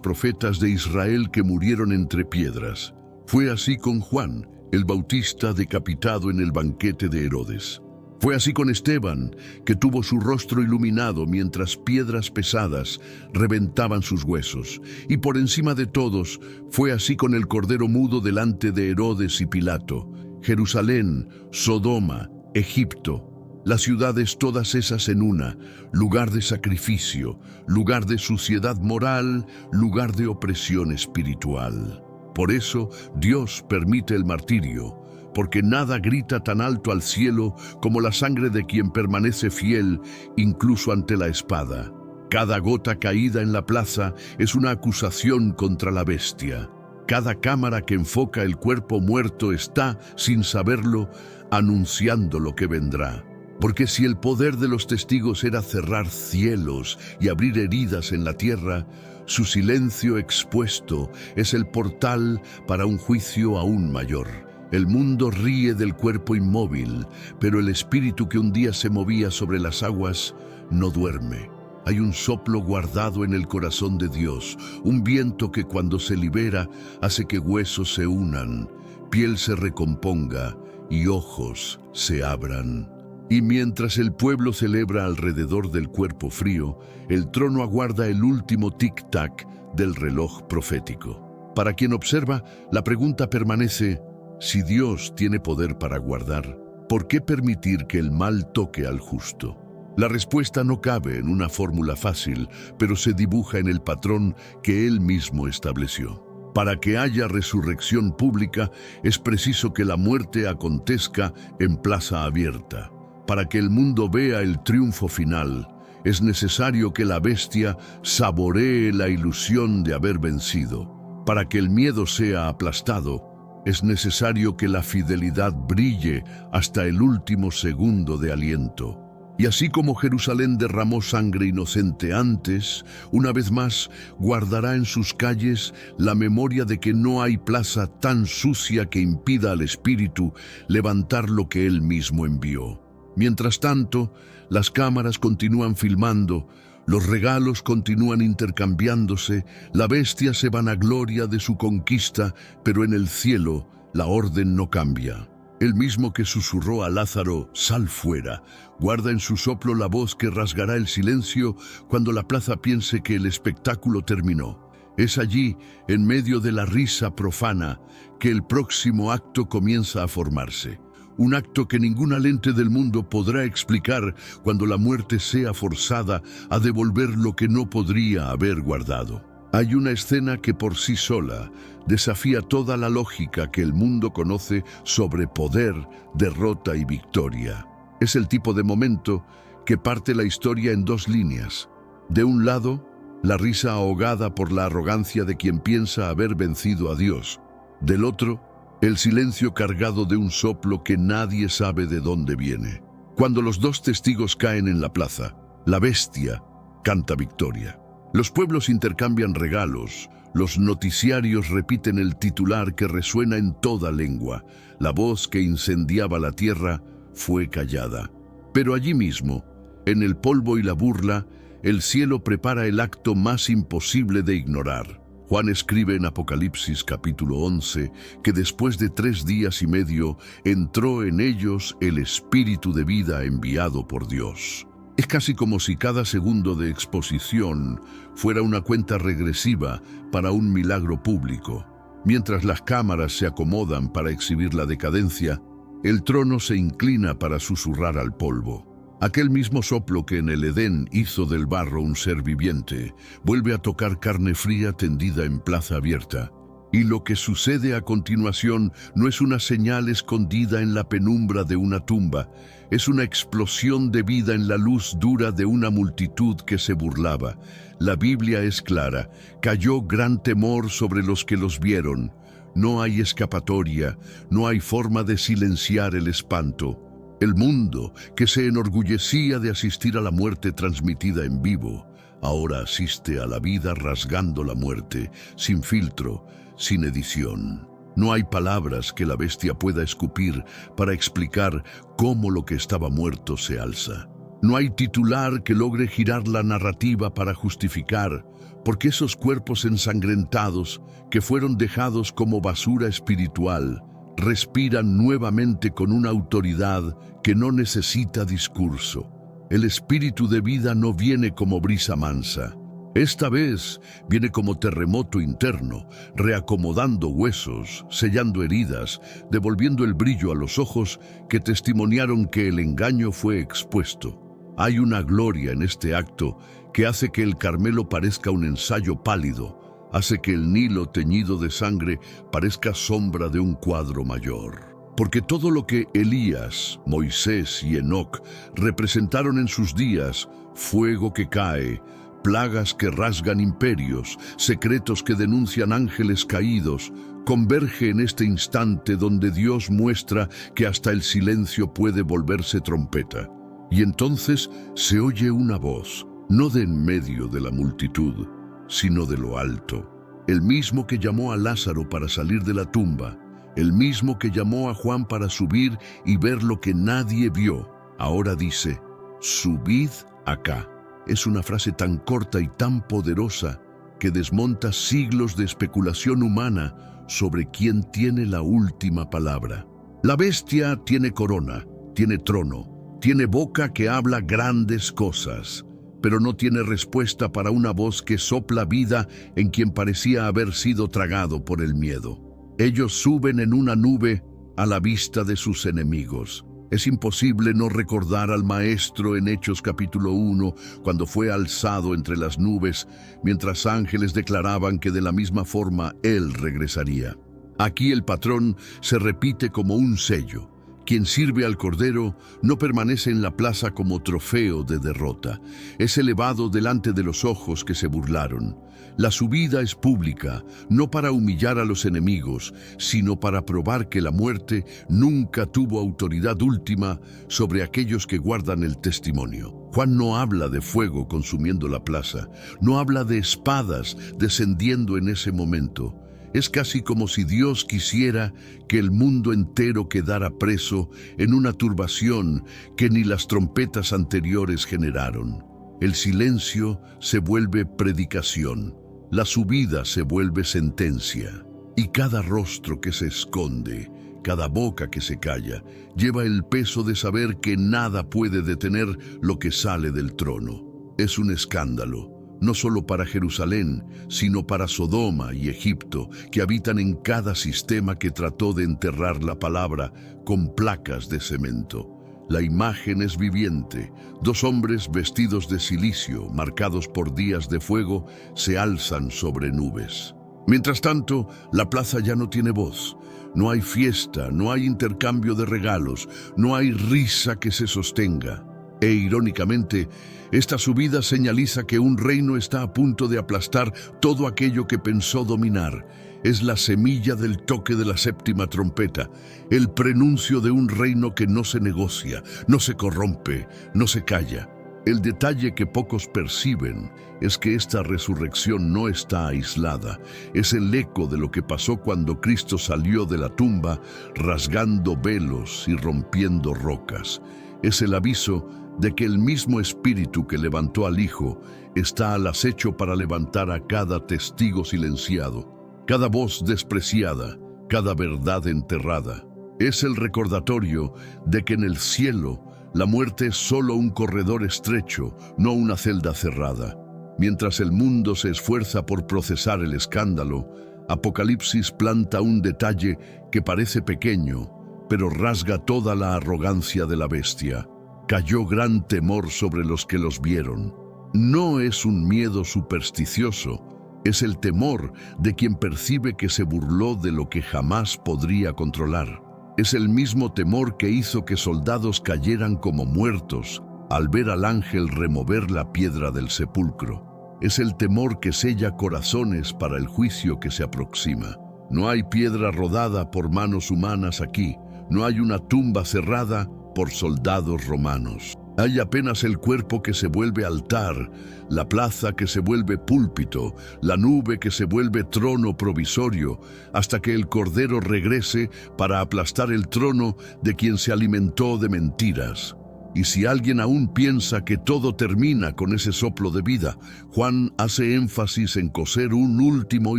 profetas de Israel que murieron entre piedras. Fue así con Juan, el Bautista decapitado en el banquete de Herodes. Fue así con Esteban, que tuvo su rostro iluminado mientras piedras pesadas reventaban sus huesos. Y por encima de todos, fue así con el Cordero mudo delante de Herodes y Pilato. Jerusalén, Sodoma, Egipto, las ciudades todas esas en una, lugar de sacrificio, lugar de suciedad moral, lugar de opresión espiritual. Por eso Dios permite el martirio, porque nada grita tan alto al cielo como la sangre de quien permanece fiel, incluso ante la espada. Cada gota caída en la plaza es una acusación contra la bestia. Cada cámara que enfoca el cuerpo muerto está, sin saberlo, anunciando lo que vendrá. Porque si el poder de los testigos era cerrar cielos y abrir heridas en la tierra, su silencio expuesto es el portal para un juicio aún mayor. El mundo ríe del cuerpo inmóvil, pero el espíritu que un día se movía sobre las aguas no duerme. Hay un soplo guardado en el corazón de Dios, un viento que cuando se libera hace que huesos se unan, piel se recomponga y ojos se abran. Y mientras el pueblo celebra alrededor del cuerpo frío, el trono aguarda el último tic-tac del reloj profético. Para quien observa, la pregunta permanece: si Dios tiene poder para guardar, ¿por qué permitir que el mal toque al justo? La respuesta no cabe en una fórmula fácil, pero se dibuja en el patrón que Él mismo estableció. Para que haya resurrección pública, es preciso que la muerte acontezca en plaza abierta. Para que el mundo vea el triunfo final, es necesario que la bestia saboree la ilusión de haber vencido. Para que el miedo sea aplastado, es necesario que la fidelidad brille hasta el último segundo de aliento. Y así como Jerusalén derramó sangre inocente antes, una vez más guardará en sus calles la memoria de que no hay plaza tan sucia que impida al Espíritu levantar lo que Él mismo envió. Mientras tanto, las cámaras continúan filmando, los regalos continúan intercambiándose, la bestia se vanagloria de su conquista, pero en el cielo la orden no cambia. El mismo que susurró a Lázaro, «Sal fuera», guarda en su soplo la voz que rasgará el silencio cuando la plaza piense que el espectáculo terminó. Es allí, en medio de la risa profana, que el próximo acto comienza a formarse. Un acto que ninguna lente del mundo podrá explicar cuando la muerte sea forzada a devolver lo que no podría haber guardado. Hay una escena que por sí sola desafía toda la lógica que el mundo conoce sobre poder, derrota y victoria. Es el tipo de momento que parte la historia en 2 líneas. De un lado, la risa ahogada por la arrogancia de quien piensa haber vencido a Dios. Del otro, el silencio cargado de un soplo que nadie sabe de dónde viene. Cuando los 2 testigos caen en la plaza, la bestia canta victoria. Los pueblos intercambian regalos, los noticiarios repiten el titular que resuena en toda lengua. La voz que incendiaba la tierra fue callada. Pero allí mismo, en el polvo y la burla, el cielo prepara el acto más imposible de ignorar. Juan escribe en Apocalipsis capítulo 11 que después de 3 días y medio entró en ellos el espíritu de vida enviado por Dios. Es casi como si cada segundo de exposición fuera una cuenta regresiva para un milagro público. Mientras las cámaras se acomodan para exhibir la decadencia, el trono se inclina para susurrar al polvo. Aquel mismo soplo que en el Edén hizo del barro un ser viviente, vuelve a tocar carne fría tendida en plaza abierta. Y lo que sucede a continuación no es una señal escondida en la penumbra de una tumba, es una explosión de vida en la luz dura de una multitud que se burlaba. La Biblia es clara, cayó gran temor sobre los que los vieron. No hay escapatoria, no hay forma de silenciar el espanto. El mundo, que se enorgullecía de asistir a la muerte transmitida en vivo, ahora asiste a la vida rasgando la muerte, sin filtro, sin edición. No hay palabras que la bestia pueda escupir para explicar cómo lo que estaba muerto se alza. No hay titular que logre girar la narrativa para justificar, porque esos cuerpos ensangrentados, que fueron dejados como basura espiritual, respiran nuevamente con una autoridad que no necesita discurso. El espíritu de vida no viene como brisa mansa. Esta vez viene como terremoto interno, reacomodando huesos, sellando heridas, devolviendo el brillo a los ojos que testimoniaron que el engaño fue expuesto. Hay una gloria en este acto que hace que el Carmelo parezca un ensayo pálido, hace que el Nilo teñido de sangre parezca sombra de un cuadro mayor. Porque todo lo que Elías, Moisés y Enoc representaron en sus días, fuego que cae, plagas que rasgan imperios, secretos que denuncian ángeles caídos, converge en este instante donde Dios muestra que hasta el silencio puede volverse trompeta. Y entonces se oye una voz, no de en medio de la multitud, sino de lo alto. El mismo que llamó a Lázaro para salir de la tumba, el mismo que llamó a Juan para subir y ver lo que nadie vio, ahora dice, subid acá. Es una frase tan corta y tan poderosa que desmonta siglos de especulación humana sobre quién tiene la última palabra. La bestia tiene corona, tiene trono, tiene boca que habla grandes cosas, pero no tiene respuesta para una voz que sopla vida en quien parecía haber sido tragado por el miedo. Ellos suben en una nube a la vista de sus enemigos. Es imposible no recordar al Maestro en Hechos capítulo 1, cuando fue alzado entre las nubes, mientras ángeles declaraban que de la misma forma Él regresaría. Aquí el patrón se repite como un sello. Quien sirve al Cordero no permanece en la plaza como trofeo de derrota. Es elevado delante de los ojos que se burlaron. La subida es pública, no para humillar a los enemigos, sino para probar que la muerte nunca tuvo autoridad última sobre aquellos que guardan el testimonio. Juan no habla de fuego consumiendo la plaza, no habla de espadas descendiendo en ese momento. Es casi como si Dios quisiera que el mundo entero quedara preso en una turbación que ni las trompetas anteriores generaron. El silencio se vuelve predicación, la subida se vuelve sentencia, y cada rostro que se esconde, cada boca que se calla, lleva el peso de saber que nada puede detener lo que sale del trono. Es un escándalo. No solo para Jerusalén, sino para Sodoma y Egipto, que habitan en cada sistema que trató de enterrar la palabra con placas de cemento. La imagen es viviente. Dos hombres vestidos de silicio, marcados por días de fuego, se alzan sobre nubes. Mientras tanto, la plaza ya no tiene voz. No hay fiesta, no hay intercambio de regalos, no hay risa que se sostenga. E irónicamente, esta subida señaliza que un reino está a punto de aplastar todo aquello que pensó dominar. Es la semilla del toque de la séptima trompeta, el prenuncio de un reino que no se negocia, no se corrompe, no se calla. El detalle que pocos perciben es que esta resurrección no está aislada. Es el eco de lo que pasó cuando Cristo salió de la tumba, rasgando velos y rompiendo rocas. Es el aviso de que el mismo Espíritu que levantó al Hijo está al acecho para levantar a cada testigo silenciado, cada voz despreciada, cada verdad enterrada. Es el recordatorio de que en el cielo la muerte es solo un corredor estrecho, no una celda cerrada. Mientras el mundo se esfuerza por procesar el escándalo, Apocalipsis planta un detalle que parece pequeño, pero rasga toda la arrogancia de la bestia. Cayó gran temor sobre los que los vieron. No es un miedo supersticioso, es el temor de quien percibe que se burló de lo que jamás podría controlar. Es el mismo temor que hizo que soldados cayeran como muertos al ver al ángel remover la piedra del sepulcro. Es el temor que sella corazones para el juicio que se aproxima. No hay piedra rodada por manos humanas aquí, no hay una tumba cerrada por soldados romanos. Hay apenas el cuerpo que se vuelve altar, la plaza que se vuelve púlpito, la nube que se vuelve trono provisorio, hasta que el Cordero regrese para aplastar el trono de quien se alimentó de mentiras. Y si alguien aún piensa que todo termina con ese soplo de vida, Juan hace énfasis en coser un último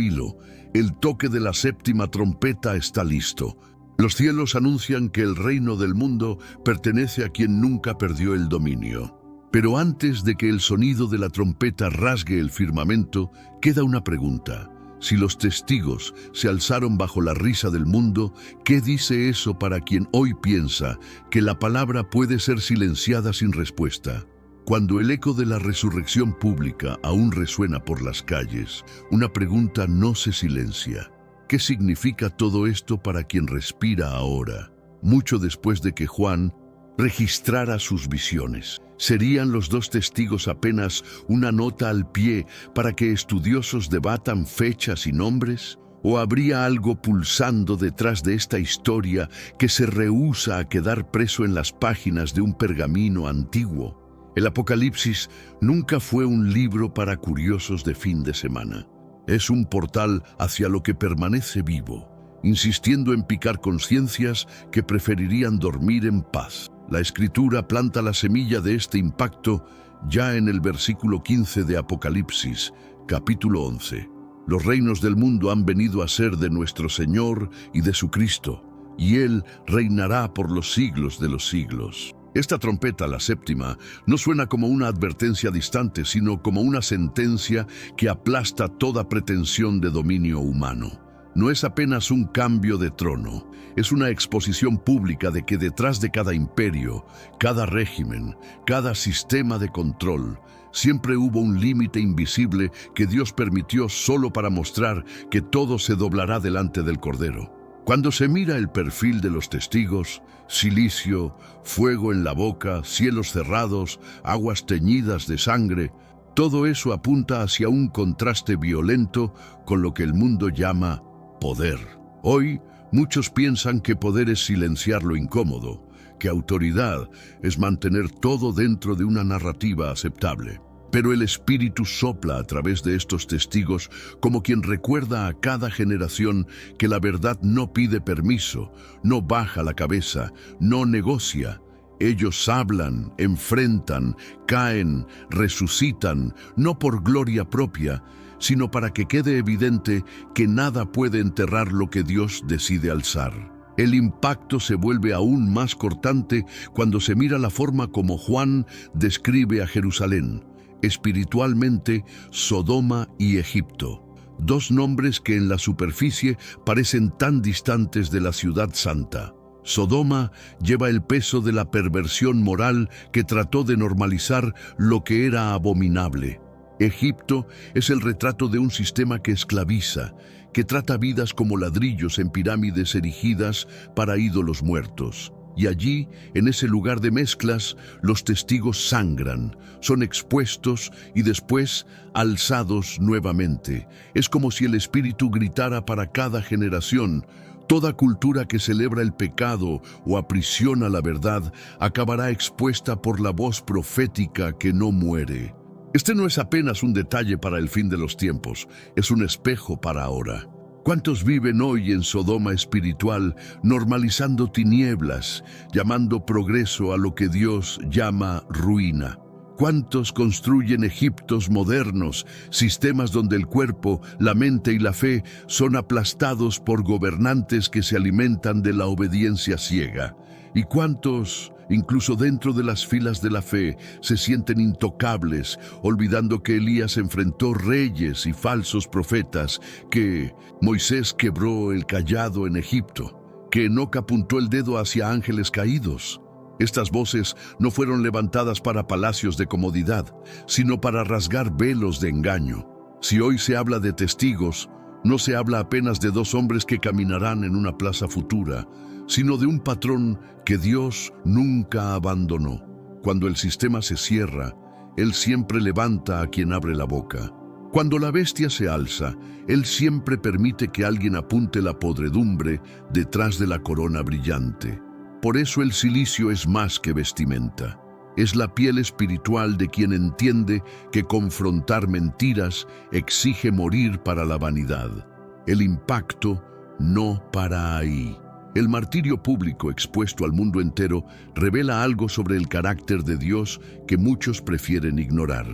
hilo. El toque de la séptima trompeta está listo. Los cielos anuncian que el reino del mundo pertenece a quien nunca perdió el dominio. Pero antes de que el sonido de la trompeta rasgue el firmamento, queda una pregunta. Si los testigos se alzaron bajo la risa del mundo, ¿qué dice eso para quien hoy piensa que la palabra puede ser silenciada sin respuesta? Cuando el eco de la resurrección pública aún resuena por las calles, una pregunta no se silencia. ¿Qué significa todo esto para quien respira ahora, mucho después de que Juan registrara sus visiones? ¿Serían los dos testigos apenas una nota al pie para que estudiosos debatan fechas y nombres? ¿O habría algo pulsando detrás de esta historia que se rehúsa a quedar preso en las páginas de un pergamino antiguo? El Apocalipsis nunca fue un libro para curiosos de fin de semana. Es un portal hacia lo que permanece vivo, insistiendo en picar conciencias que preferirían dormir en paz. La Escritura planta la semilla de este impacto ya en el versículo 15 de Apocalipsis, capítulo 11. Los reinos del mundo han venido a ser de nuestro Señor y de su Cristo, y Él reinará por los siglos de los siglos. Esta trompeta, la séptima, no suena como una advertencia distante, sino como una sentencia que aplasta toda pretensión de dominio humano. No es apenas un cambio de trono, es una exposición pública de que detrás de cada imperio, cada régimen, cada sistema de control, siempre hubo un límite invisible que Dios permitió solo para mostrar que todo se doblará delante del Cordero. Cuando se mira el perfil de los testigos, silicio, fuego en la boca, cielos cerrados, aguas teñidas de sangre, todo eso apunta hacia un contraste violento con lo que el mundo llama poder. Hoy, muchos piensan que poder es silenciar lo incómodo, que autoridad es mantener todo dentro de una narrativa aceptable. Pero el Espíritu sopla a través de estos testigos como quien recuerda a cada generación que la verdad no pide permiso, no baja la cabeza, no negocia. Ellos hablan, enfrentan, caen, resucitan, no por gloria propia, sino para que quede evidente que nada puede enterrar lo que Dios decide alzar. El impacto se vuelve aún más cortante cuando se mira la forma como Juan describe a Jerusalén. Espiritualmente, Sodoma y Egipto, dos nombres que en la superficie parecen tan distantes de la ciudad santa. Sodoma lleva el peso de la perversión moral que trató de normalizar lo que era abominable. Egipto es el retrato de un sistema que esclaviza, que trata vidas como ladrillos en pirámides erigidas para ídolos muertos. Y allí, en ese lugar de mezclas, los testigos sangran, son expuestos y después alzados nuevamente. Es como si el Espíritu gritara para cada generación: toda cultura que celebra el pecado o aprisiona la verdad acabará expuesta por la voz profética que no muere. Este no es apenas un detalle para el fin de los tiempos, es un espejo para ahora. ¿Cuántos viven hoy en Sodoma espiritual, normalizando tinieblas, llamando progreso a lo que Dios llama ruina? ¿Cuántos construyen Egiptos modernos, sistemas donde el cuerpo, la mente y la fe son aplastados por gobernantes que se alimentan de la obediencia ciega? ¿Y cuántos incluso dentro de las filas de la fe, se sienten intocables, olvidando que Elías enfrentó reyes y falsos profetas, que Moisés quebró el cayado en Egipto, que Enoc apuntó el dedo hacia ángeles caídos. Estas voces no fueron levantadas para palacios de comodidad, sino para rasgar velos de engaño. Si hoy se habla de testigos, no se habla apenas de dos hombres que caminarán en una plaza futura, sino de un patrón que Dios nunca abandonó. Cuando el sistema se cierra, Él siempre levanta a quien abre la boca. Cuando la bestia se alza, Él siempre permite que alguien apunte la podredumbre detrás de la corona brillante. Por eso el cilicio es más que vestimenta. Es la piel espiritual de quien entiende que confrontar mentiras exige morir para la vanidad. El impacto no para ahí. El martirio público expuesto al mundo entero revela algo sobre el carácter de Dios que muchos prefieren ignorar.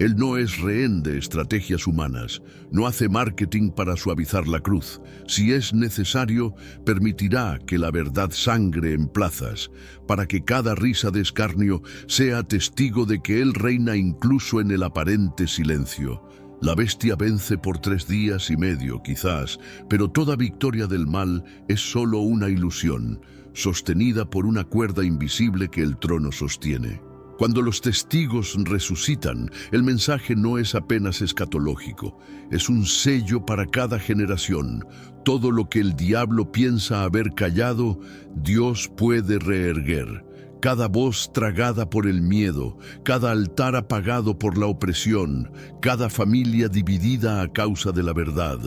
Él no es rehén de estrategias humanas, no hace marketing para suavizar la cruz. Si es necesario, permitirá que la verdad sangre en plazas, para que cada risa de escarnio sea testigo de que Él reina incluso en el aparente silencio. La bestia vence por 3 días y medio, quizás, pero toda victoria del mal es solo una ilusión, sostenida por una cuerda invisible que el trono sostiene. Cuando los testigos resucitan, el mensaje no es apenas escatológico, es un sello para cada generación. Todo lo que el diablo piensa haber callado, Dios puede reerguer. Cada voz tragada por el miedo, cada altar apagado por la opresión, cada familia dividida a causa de la verdad,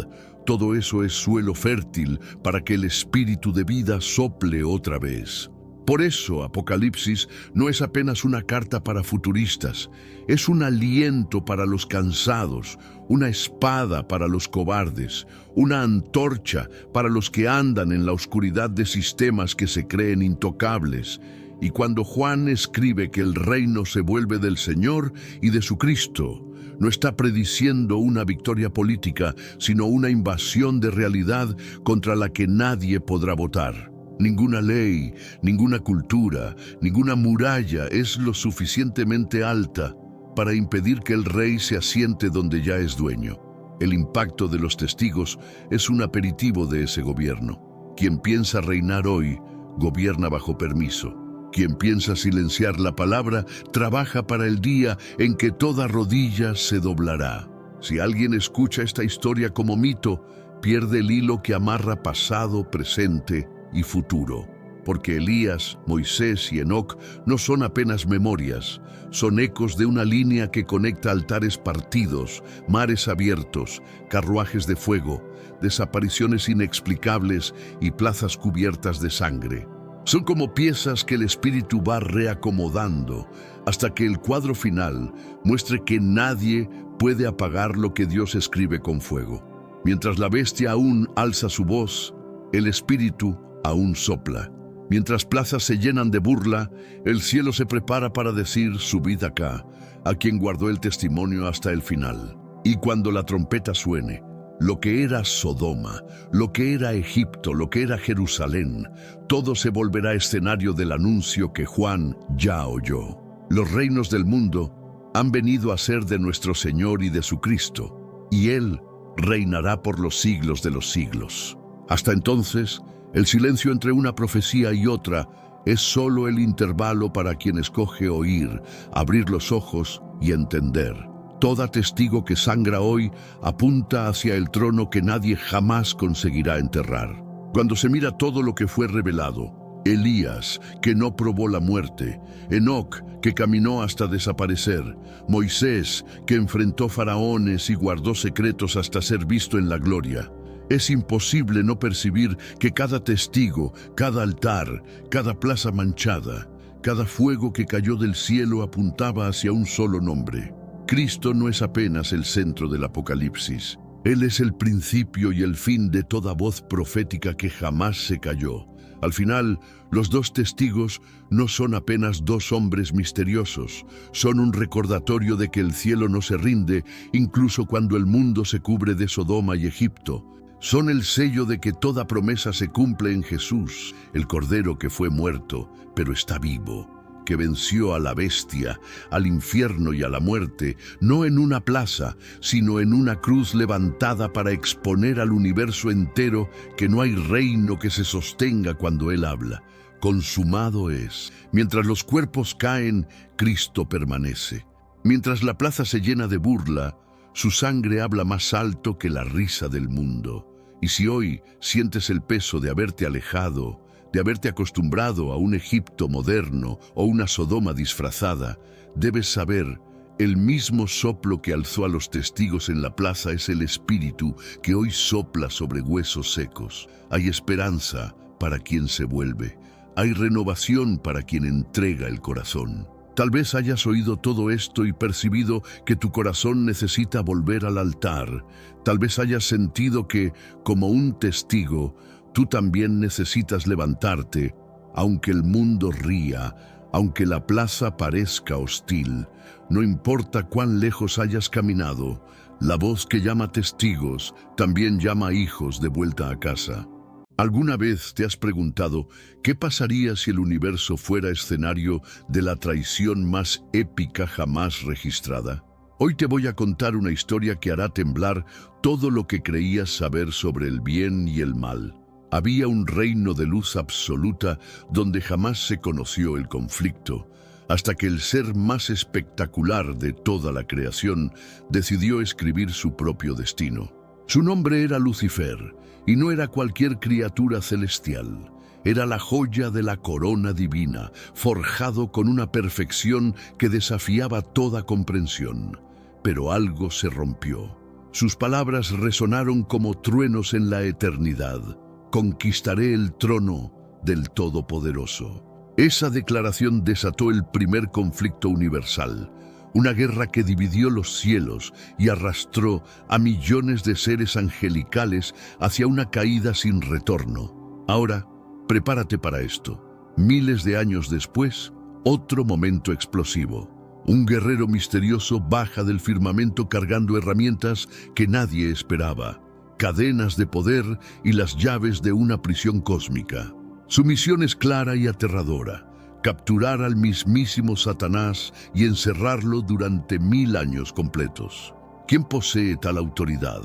todo eso es suelo fértil para que el espíritu de vida sople otra vez. Por eso, Apocalipsis no es apenas una carta para futuristas, es un aliento para los cansados, una espada para los cobardes, una antorcha para los que andan en la oscuridad de sistemas que se creen intocables. Y cuando Juan escribe que el reino se vuelve del Señor y de su Cristo, no está prediciendo una victoria política, sino una invasión de realidad contra la que nadie podrá votar. Ninguna ley, ninguna cultura, ninguna muralla es lo suficientemente alta para impedir que el rey se asiente donde ya es dueño. El impacto de los testigos es un aperitivo de ese gobierno. Quien piensa reinar hoy, gobierna bajo permiso. Quien piensa silenciar la palabra, trabaja para el día en que toda rodilla se doblará. Si alguien escucha esta historia como mito, pierde el hilo que amarra pasado, presente y futuro, porque Elías, Moisés y Enoc no son apenas memorias, son ecos de una línea que conecta altares partidos, mares abiertos, carruajes de fuego, desapariciones inexplicables y plazas cubiertas de sangre. Son como piezas que el espíritu va reacomodando hasta que el cuadro final muestre que nadie puede apagar lo que Dios escribe con fuego. Mientras la bestia aún alza su voz, el espíritu aún sopla. Mientras plazas se llenan de burla, el cielo se prepara para decir: subid acá, a quien guardó el testimonio hasta el final. Y cuando la trompeta suene, lo que era Sodoma, lo que era Egipto, lo que era Jerusalén, todo se volverá escenario del anuncio que Juan ya oyó. Los reinos del mundo han venido a ser de nuestro Señor y de su Cristo, y Él reinará por los siglos de los siglos. Hasta entonces, el silencio entre una profecía y otra es solo el intervalo para quien escoge oír, abrir los ojos y entender. Todo testigo que sangra hoy apunta hacia el trono que nadie jamás conseguirá enterrar. Cuando se mira todo lo que fue revelado, Elías, que no probó la muerte, Enoc, que caminó hasta desaparecer, Moisés, que enfrentó faraones y guardó secretos hasta ser visto en la gloria, es imposible no percibir que cada testigo, cada altar, cada plaza manchada, cada fuego que cayó del cielo apuntaba hacia un solo nombre. Cristo no es apenas el centro del Apocalipsis. Él es el principio y el fin de toda voz profética que jamás se cayó. Al final, los dos testigos no son apenas dos hombres misteriosos, son un recordatorio de que el cielo no se rinde incluso cuando el mundo se cubre de Sodoma y Egipto. Son el sello de que toda promesa se cumple en Jesús, el Cordero que fue muerto, pero está vivo. que venció a la bestia, al infierno y a la muerte, no en una plaza, sino en una cruz levantada para exponer al universo entero que no hay reino que se sostenga cuando Él habla. Consumado es. Mientras los cuerpos caen, Cristo permanece. Mientras la plaza se llena de burla, su sangre habla más alto que la risa del mundo. Y si hoy sientes el peso de haberte alejado, de haberte acostumbrado a un Egipto moderno o una Sodoma disfrazada, debes saber, el mismo soplo que alzó a los testigos en la plaza es el Espíritu que hoy sopla sobre huesos secos. Hay esperanza para quien se vuelve. Hay renovación para quien entrega el corazón. Tal vez hayas oído todo esto y percibido que tu corazón necesita volver al altar. Tal vez hayas sentido que, como un testigo, tú también necesitas levantarte, aunque el mundo ría, aunque la plaza parezca hostil. No importa cuán lejos hayas caminado, la voz que llama testigos también llama hijos de vuelta a casa. ¿Alguna vez te has preguntado qué pasaría si el universo fuera escenario de la traición más épica jamás registrada? Hoy te voy a contar una historia que hará temblar todo lo que creías saber sobre el bien y el mal. Había un reino de luz absoluta donde jamás se conoció el conflicto, hasta que el ser más espectacular de toda la creación decidió escribir su propio destino. Su nombre era Lucifer, y no era cualquier criatura celestial. Era la joya de la corona divina, forjado con una perfección que desafiaba toda comprensión. Pero algo se rompió. Sus palabras resonaron como truenos en la eternidad. Conquistaré el trono del Todopoderoso. Esa declaración desató el primer conflicto universal, una guerra que dividió los cielos y arrastró a millones de seres angelicales hacia una caída sin retorno. Ahora, prepárate para esto. Miles de años después, otro momento explosivo. Un guerrero misterioso baja del firmamento cargando herramientas que nadie esperaba, cadenas de poder y las llaves de una prisión cósmica. Su misión es clara y aterradora: capturar al mismísimo Satanás y encerrarlo durante 1000 años completos. ¿Quién posee tal autoridad?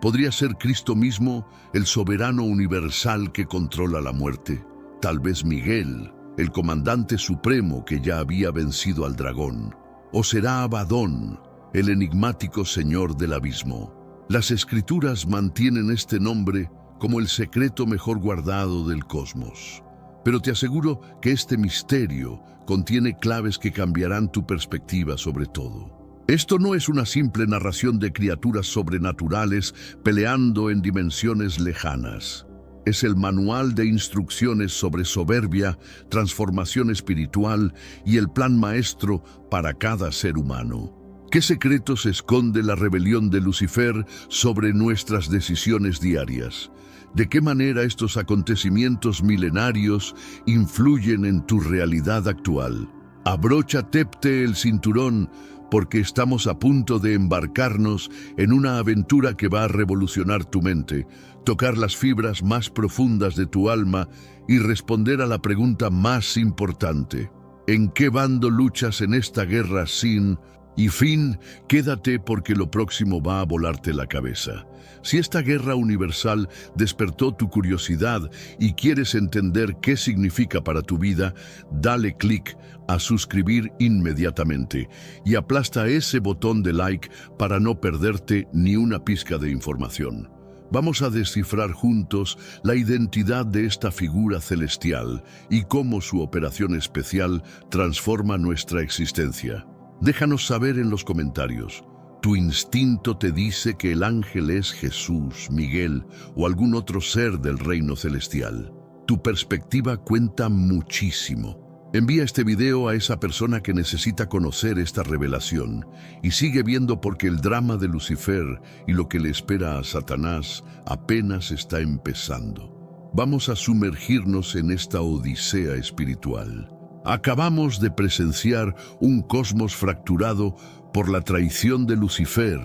¿Podría ser Cristo mismo, el soberano universal que controla la muerte? Tal vez Miguel, el comandante supremo que ya había vencido al dragón. ¿O será Abadón, el enigmático señor del abismo? Las escrituras mantienen este nombre como el secreto mejor guardado del cosmos. Pero te aseguro que este misterio contiene claves que cambiarán tu perspectiva sobre todo. Esto no es una simple narración de criaturas sobrenaturales peleando en dimensiones lejanas. Es el manual de instrucciones sobre soberbia, transformación espiritual y el plan maestro para cada ser humano. ¿Qué secretos esconde la rebelión de Lucifer sobre nuestras decisiones diarias? ¿De qué manera estos acontecimientos milenarios influyen en tu realidad actual? Abróchate el cinturón, porque estamos a punto de embarcarnos en una aventura que va a revolucionar tu mente, tocar las fibras más profundas de tu alma y responder a la pregunta más importante: ¿en qué bando luchas en esta guerra sin y fin? Quédate, porque lo próximo va a volarte la cabeza. Si esta guerra universal despertó tu curiosidad y quieres entender qué significa para tu vida, dale clic a suscribir inmediatamente y aplasta ese botón de like para no perderte ni una pizca de información. Vamos a descifrar juntos la identidad de esta figura celestial y cómo su operación especial transforma nuestra existencia. Déjanos saber en los comentarios. Tu instinto te dice que el ángel es Jesús, Miguel o algún otro ser del reino celestial. Tu perspectiva cuenta muchísimo. Envía este video a esa persona que necesita conocer esta revelación y sigue viendo, porque el drama de Lucifer y lo que le espera a Satanás apenas está empezando. Vamos a sumergirnos en esta odisea espiritual. Acabamos de presenciar un cosmos fracturado por la traición de Lucifer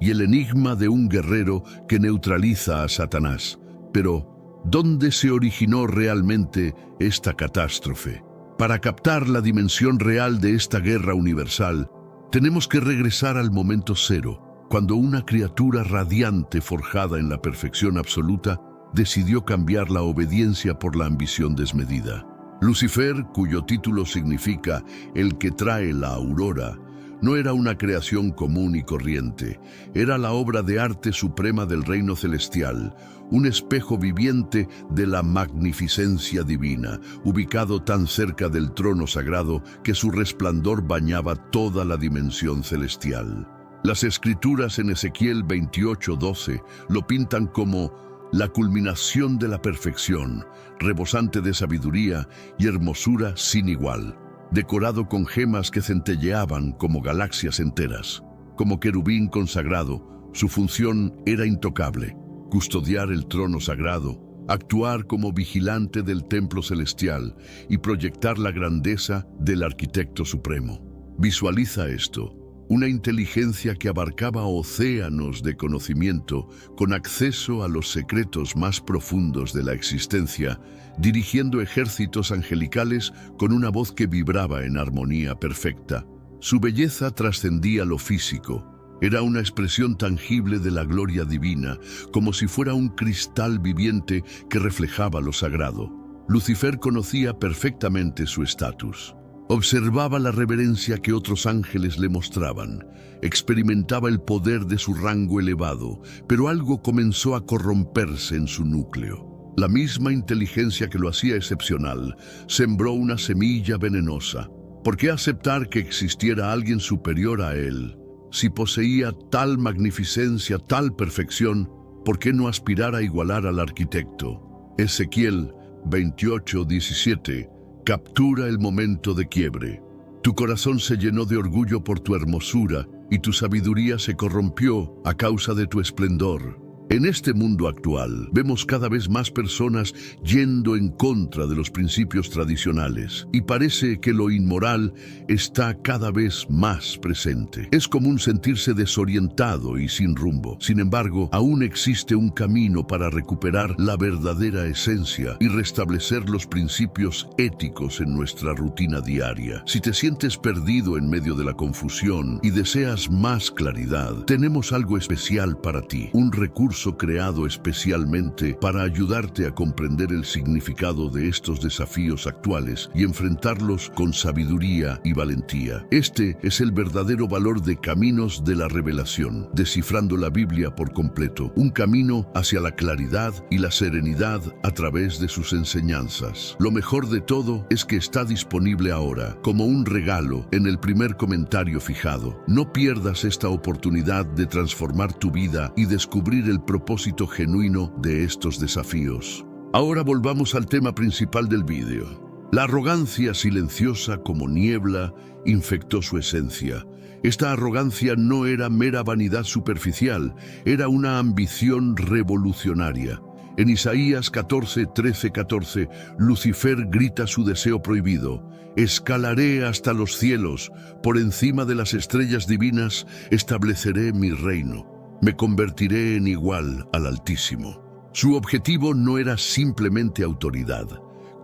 y el enigma de un guerrero que neutraliza a Satanás. Pero, ¿dónde se originó realmente esta catástrofe? Para captar la dimensión real de esta guerra universal, tenemos que regresar al momento cero, cuando una criatura radiante forjada en la perfección absoluta decidió cambiar la obediencia por la ambición desmedida. Lucifer, cuyo título significa el que trae la aurora, no era una creación común y corriente, era la obra de arte suprema del reino celestial, un espejo viviente de la magnificencia divina, ubicado tan cerca del trono sagrado que su resplandor bañaba toda la dimensión celestial. Las escrituras en Ezequiel 28:12 lo pintan como la culminación de la perfección, rebosante de sabiduría y hermosura sin igual, decorado con gemas que centelleaban como galaxias enteras. Como querubín consagrado, su función era intocable: custodiar el trono sagrado, actuar como vigilante del templo celestial y proyectar la grandeza del arquitecto supremo. Visualiza esto: una inteligencia que abarcaba océanos de conocimiento con acceso a los secretos más profundos de la existencia, dirigiendo ejércitos angelicales con una voz que vibraba en armonía perfecta. Su belleza trascendía lo físico. Era una expresión tangible de la gloria divina, como si fuera un cristal viviente que reflejaba lo sagrado. Lucifer conocía perfectamente su estatus. Observaba la reverencia que otros ángeles le mostraban, experimentaba el poder de su rango elevado, pero algo comenzó a corromperse en su núcleo. La misma inteligencia que lo hacía excepcional sembró una semilla venenosa. ¿Por qué aceptar que existiera alguien superior a él? Si poseía tal magnificencia, tal perfección, ¿por qué no aspirar a igualar al arquitecto? Ezequiel 28:17 captura el momento de quiebre. Tu corazón se llenó de orgullo por tu hermosura y tu sabiduría se corrompió a causa de tu esplendor. En este mundo actual, vemos cada vez más personas yendo en contra de los principios tradicionales y parece que lo inmoral está cada vez más presente. Es común sentirse desorientado y sin rumbo. Sin embargo, aún existe un camino para recuperar la verdadera esencia y restablecer los principios éticos en nuestra rutina diaria. Si te sientes perdido en medio de la confusión y deseas más claridad, tenemos algo especial para ti, un recurso creado especialmente para ayudarte a comprender el significado de estos desafíos actuales y enfrentarlos con sabiduría y valentía. Este es el verdadero valor de Caminos de la Revelación, descifrando la Biblia por completo, un camino hacia la claridad y la serenidad a través de sus enseñanzas. Lo mejor de todo es que está disponible ahora, como un regalo, en el primer comentario fijado. No pierdas esta oportunidad de transformar tu vida y descubrir el propósito genuino de estos desafíos. Ahora volvamos al tema principal del vídeo. La arrogancia silenciosa como niebla infectó su esencia. Esta arrogancia no era mera vanidad superficial, era una ambición revolucionaria. En Isaías 14:13-14, Lucifer grita su deseo prohibido: escalaré hasta los cielos, por encima de las estrellas divinas estableceré mi reino. Me convertiré en igual al Altísimo. Su objetivo no era simplemente autoridad.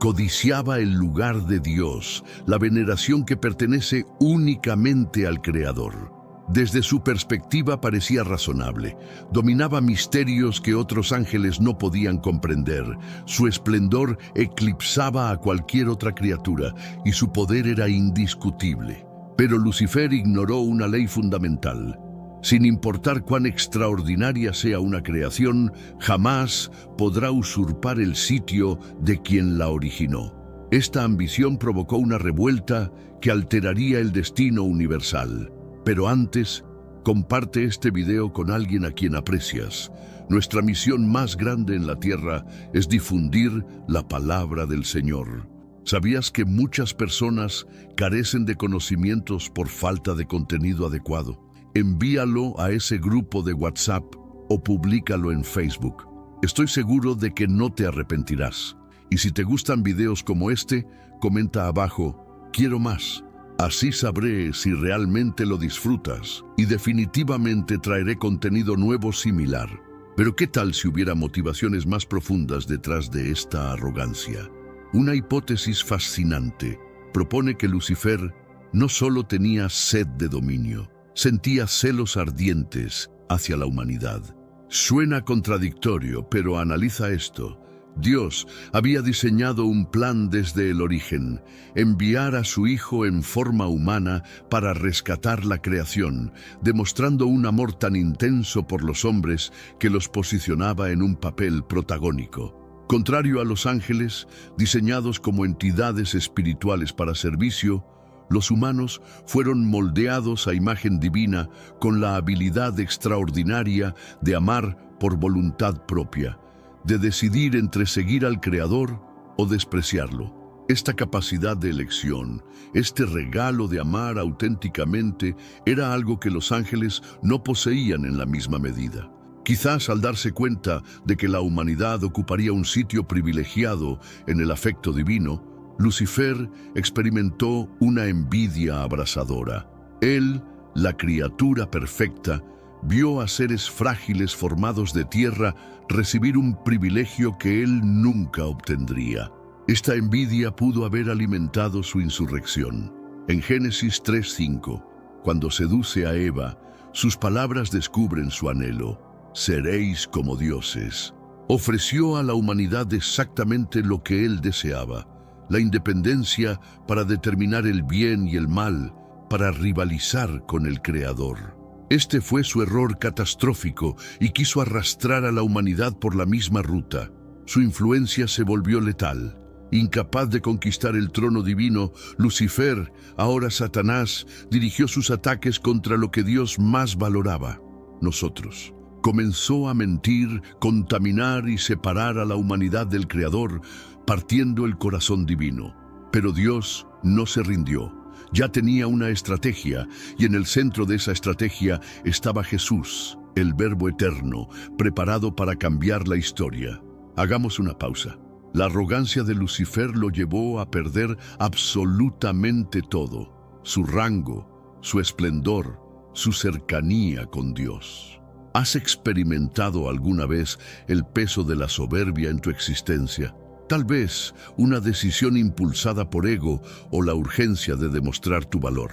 Codiciaba el lugar de Dios, la veneración que pertenece únicamente al Creador. Desde su perspectiva parecía razonable. Dominaba misterios que otros ángeles no podían comprender. Su esplendor eclipsaba a cualquier otra criatura y su poder era indiscutible. Pero Lucifer ignoró una ley fundamental. Sin importar cuán extraordinaria sea una creación, jamás podrá usurpar el sitio de quien la originó. Esta ambición provocó una revuelta que alteraría el destino universal. Pero antes, comparte este video con alguien a quien aprecias. Nuestra misión más grande en la tierra es difundir la palabra del Señor. ¿Sabías que muchas personas carecen de conocimientos por falta de contenido adecuado? Envíalo a ese grupo de WhatsApp o públicalo en Facebook. Estoy seguro de que no te arrepentirás. Y si te gustan videos como este, comenta abajo: quiero más. Así sabré si realmente lo disfrutas y definitivamente traeré contenido nuevo similar. Pero ¿qué tal si hubiera motivaciones más profundas detrás de esta arrogancia? Una hipótesis fascinante. propone que Lucifer no solo tenía sed de dominio, sentía celos ardientes hacia la humanidad. Suena contradictorio, pero analiza esto. Dios había diseñado un plan desde el origen: enviar a su Hijo en forma humana para rescatar la creación, demostrando un amor tan intenso por los hombres que los posicionaba en un papel protagónico. Contrario a los ángeles, diseñados como entidades espirituales para servicio, los humanos fueron moldeados a imagen divina con la habilidad extraordinaria de amar por voluntad propia, de decidir entre seguir al Creador o despreciarlo. Esta capacidad de elección, este regalo de amar auténticamente, era algo que los ángeles no poseían en la misma medida. Quizás al darse cuenta de que la humanidad ocuparía un sitio privilegiado en el afecto divino, Lucifer experimentó una envidia abrasadora. Él, la criatura perfecta, vio a seres frágiles formados de tierra recibir un privilegio que él nunca obtendría. Esta envidia pudo haber alimentado su insurrección. En Génesis 3:5, cuando seduce a Eva, sus palabras descubren su anhelo: seréis como dioses. Ofreció a la humanidad exactamente lo que él deseaba: la independencia para determinar el bien y el mal, para rivalizar con el Creador. Este fue su error catastrófico y quiso arrastrar a la humanidad por la misma ruta. Su influencia se volvió letal. Incapaz de conquistar el trono divino, Lucifer, ahora Satanás, dirigió sus ataques contra lo que Dios más valoraba: nosotros. Comenzó a mentir, contaminar y separar a la humanidad del Creador, partiendo el corazón divino. Pero Dios no se rindió. Ya tenía una estrategia, y en el centro de esa estrategia estaba Jesús, el Verbo eterno, preparado para cambiar la historia. Hagamos una pausa. La arrogancia de Lucifer lo llevó a perder absolutamente todo: su rango, su esplendor, su cercanía con Dios. ¿Has experimentado alguna vez el peso de la soberbia en tu existencia? Tal vez una decisión impulsada por ego o la urgencia de demostrar tu valor.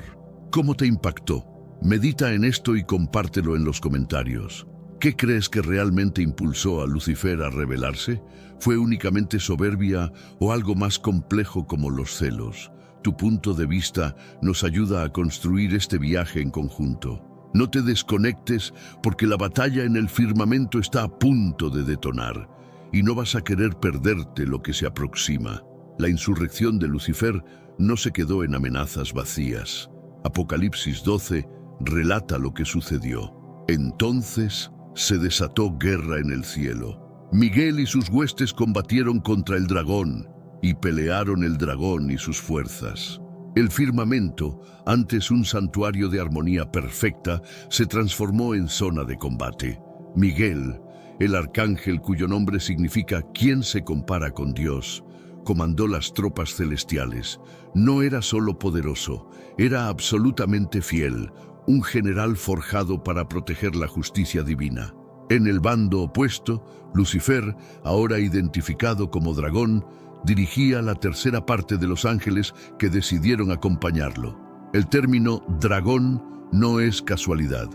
¿Cómo te impactó? Medita en esto y compártelo en los comentarios. ¿Qué crees que realmente impulsó a Lucifer a rebelarse? ¿Fue únicamente soberbia o algo más complejo como los celos? Tu punto de vista nos ayuda a construir este viaje en conjunto. No te desconectes, porque la batalla en el firmamento está a punto de detonar y no vas a querer perderte lo que se aproxima. La insurrección de Lucifer no se quedó en amenazas vacías. Apocalipsis 12 relata lo que sucedió. Entonces se desató guerra en el cielo. Miguel y sus huestes combatieron contra el dragón, y pelearon el dragón y sus fuerzas. El firmamento, antes un santuario de armonía perfecta, se transformó en zona de combate. Miguel, el arcángel cuyo nombre significa «¿Quién se compara con Dios?», comandó las tropas celestiales. No era solo poderoso, era absolutamente fiel, un general forjado para proteger la justicia divina. En el bando opuesto, Lucifer, ahora identificado como dragón, dirigía la tercera parte de los ángeles que decidieron acompañarlo. El término dragón no es casualidad.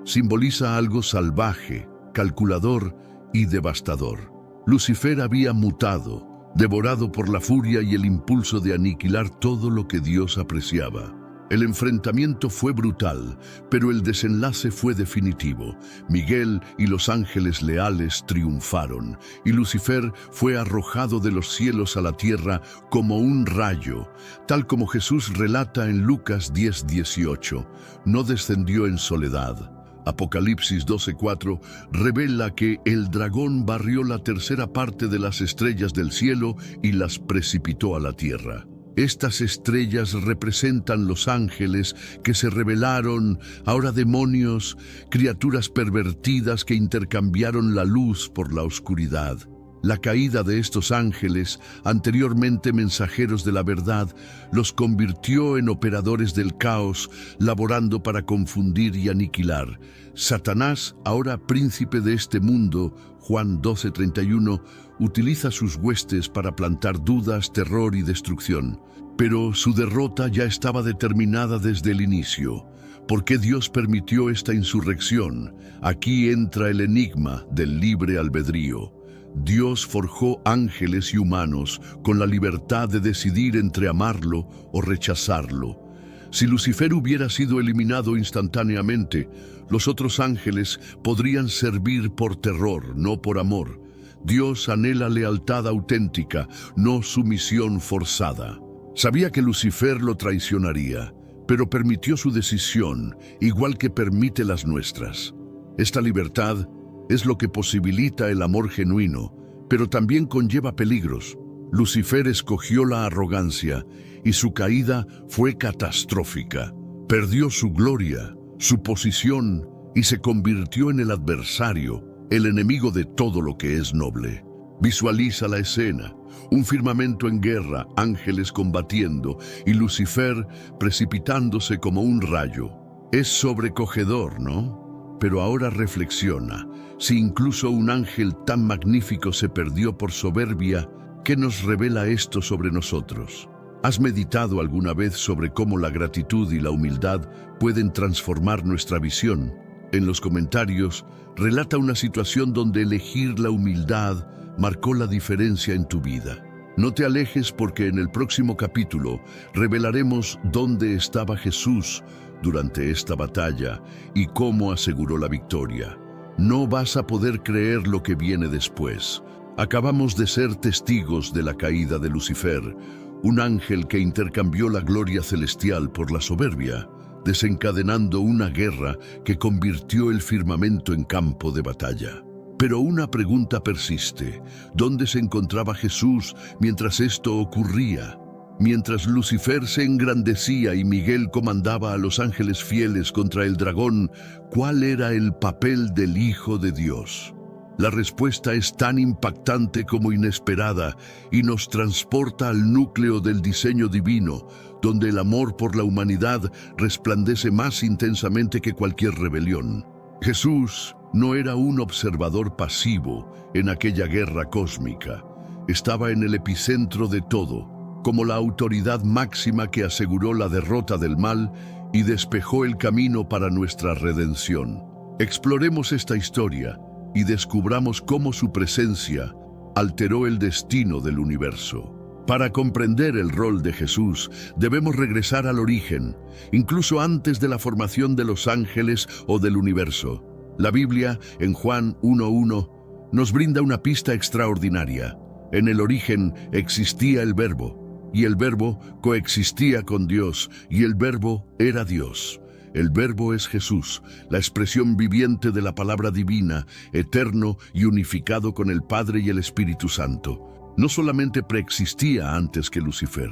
Simboliza algo salvaje, calculador y devastador. Lucifer había mutado, devorado por la furia y el impulso de aniquilar todo lo que Dios apreciaba. El enfrentamiento fue brutal, pero el desenlace fue definitivo. Miguel y los ángeles leales triunfaron, y Lucifer fue arrojado de los cielos a la tierra como un rayo, tal como Jesús relata en Lucas 10:18. No descendió en soledad. Apocalipsis 12:4 revela que el dragón barrió la tercera parte de las estrellas del cielo y las precipitó a la tierra. Estas estrellas representan los ángeles que se rebelaron, ahora demonios, criaturas pervertidas que intercambiaron la luz por la oscuridad. La caída de estos ángeles, anteriormente mensajeros de la verdad, los convirtió en operadores del caos, laborando para confundir y aniquilar. Satanás, ahora príncipe de este mundo, Juan 12:31, utiliza sus huestes para plantar dudas, terror y destrucción. Pero su derrota ya estaba determinada desde el inicio. ¿Por qué Dios permitió esta insurrección? Aquí entra el enigma del libre albedrío. Dios forjó ángeles y humanos con la libertad de decidir entre amarlo o rechazarlo. Si Lucifer hubiera sido eliminado instantáneamente, los otros ángeles podrían servir por terror, no por amor. Dios anhela lealtad auténtica, no sumisión forzada. Sabía que Lucifer lo traicionaría, pero permitió su decisión, igual que permite las nuestras. Esta libertad es lo que posibilita el amor genuino, pero también conlleva peligros. Lucifer escogió la arrogancia y su caída fue catastrófica. Perdió su gloria, su posición y se convirtió en el adversario, el enemigo de todo lo que es noble. Visualiza la escena, un firmamento en guerra, ángeles combatiendo y Lucifer precipitándose como un rayo. Es sobrecogedor, ¿no? Pero ahora reflexiona, si incluso un ángel tan magnífico se perdió por soberbia, ¿qué nos revela esto sobre nosotros? ¿Has meditado alguna vez sobre cómo la gratitud y la humildad pueden transformar nuestra visión? En los comentarios, relata una situación donde elegir la humildad marcó la diferencia en tu vida. No te alejes porque en el próximo capítulo revelaremos dónde estaba Jesús durante esta batalla y cómo aseguró la victoria. No vas a poder creer lo que viene después. Acabamos de ser testigos de la caída de Lucifer, un ángel que intercambió la gloria celestial por la soberbia, desencadenando una guerra que convirtió el firmamento en campo de batalla. Pero una pregunta persiste: ¿dónde se encontraba Jesús mientras esto ocurría? Mientras Lucifer se engrandecía y Miguel comandaba a los ángeles fieles contra el dragón, ¿cuál era el papel del Hijo de Dios? La respuesta es tan impactante como inesperada y nos transporta al núcleo del diseño divino, donde el amor por la humanidad resplandece más intensamente que cualquier rebelión. Jesús no era un observador pasivo en aquella guerra cósmica. Estaba en el epicentro de todo, como la autoridad máxima que aseguró la derrota del mal y despejó el camino para nuestra redención. Exploremos esta historia y descubramos cómo su presencia alteró el destino del universo. Para comprender el rol de Jesús, debemos regresar al origen, incluso antes de la formación de los ángeles o del universo. La Biblia, en Juan 1:1, nos brinda una pista extraordinaria. En el origen existía el Verbo, y el Verbo coexistía con Dios, y el Verbo era Dios. El Verbo es Jesús, la expresión viviente de la palabra divina, eterno y unificado con el Padre y el Espíritu Santo. No solamente preexistía antes que Lucifer,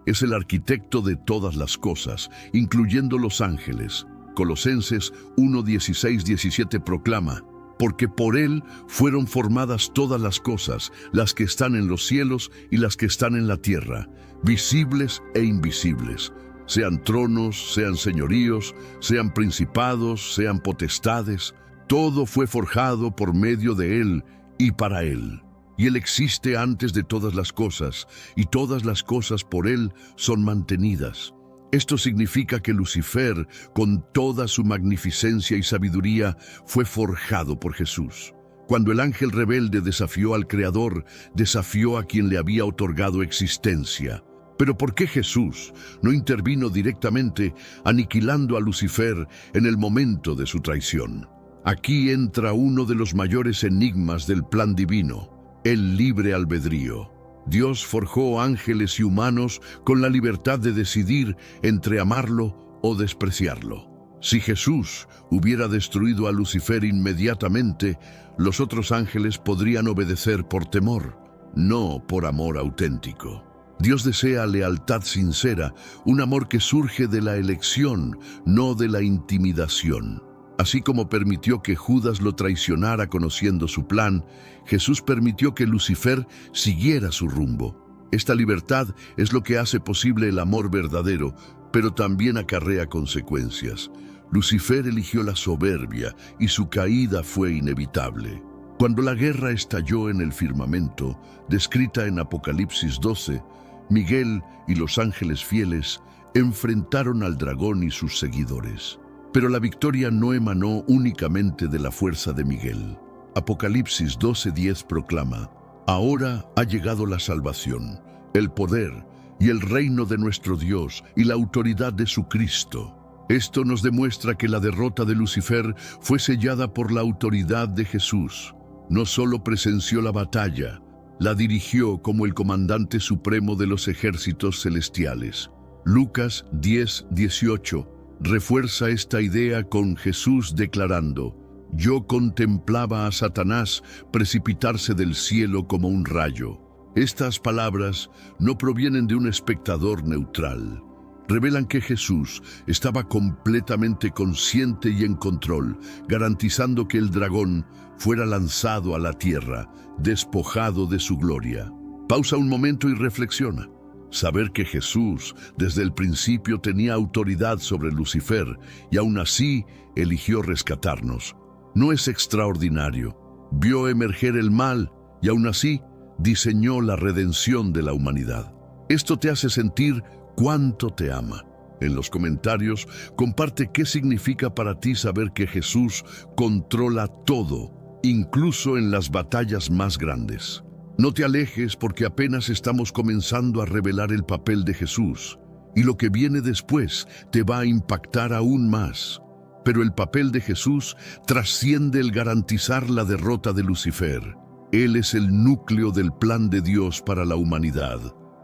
es el arquitecto de todas las cosas, incluyendo los ángeles. Colosenses 1:16-17 proclama: porque por él fueron formadas todas las cosas, las que están en los cielos y las que están en la tierra, visibles e invisibles, sean tronos, sean señoríos, sean principados, sean potestades. Todo fue forjado por medio de él y para él. Y él existe antes de todas las cosas, y todas las cosas por él son mantenidas. Esto significa que Lucifer, con toda su magnificencia y sabiduría, fue forjado por Jesús. Cuando el ángel rebelde desafió al Creador, desafió a quien le había otorgado existencia. Pero ¿por qué Jesús no intervino directamente, aniquilando a Lucifer en el momento de su traición? Aquí entra uno de los mayores enigmas del plan divino: el libre albedrío. Dios forjó ángeles y humanos con la libertad de decidir entre amarlo o despreciarlo. Si Jesús hubiera destruido a Lucifer inmediatamente, los otros ángeles podrían obedecer por temor, no por amor auténtico. Dios desea lealtad sincera, un amor que surge de la elección, no de la intimidación. Así como permitió que Judas lo traicionara conociendo su plan, Jesús permitió que Lucifer siguiera su rumbo. Esta libertad es lo que hace posible el amor verdadero, pero también acarrea consecuencias. Lucifer eligió la soberbia y su caída fue inevitable. Cuando la guerra estalló en el firmamento, descrita en Apocalipsis 12, Miguel y los ángeles fieles enfrentaron al dragón y sus seguidores. Pero la victoria no emanó únicamente de la fuerza de Miguel. Apocalipsis 12:10 proclama: Ahora ha llegado la salvación, el poder y el reino de nuestro Dios y la autoridad de su Cristo. Esto nos demuestra que la derrota de Lucifer fue sellada por la autoridad de Jesús. No solo presenció la batalla, la dirigió como el comandante supremo de los ejércitos celestiales. Lucas 10:18 refuerza esta idea con Jesús declarando: Yo contemplaba a Satanás precipitarse del cielo como un rayo. Estas palabras no provienen de un espectador neutral. Revelan que Jesús estaba completamente consciente y en control, garantizando que el dragón fuera lanzado a la tierra, despojado de su gloria. Pausa un momento y reflexiona. Saber que Jesús desde el principio tenía autoridad sobre Lucifer y aún así eligió rescatarnos. No es extraordinario. Vio emerger el mal y aún así diseñó la redención de la humanidad. Esto te hace sentir cuánto te ama. En los comentarios, comparte qué significa para ti saber que Jesús controla todo, incluso en las batallas más grandes. No te alejes porque apenas estamos comenzando a revelar el papel de Jesús, y lo que viene después te va a impactar aún más. Pero el papel de Jesús trasciende el garantizar la derrota de Lucifer. Él es el núcleo del plan de Dios para la humanidad.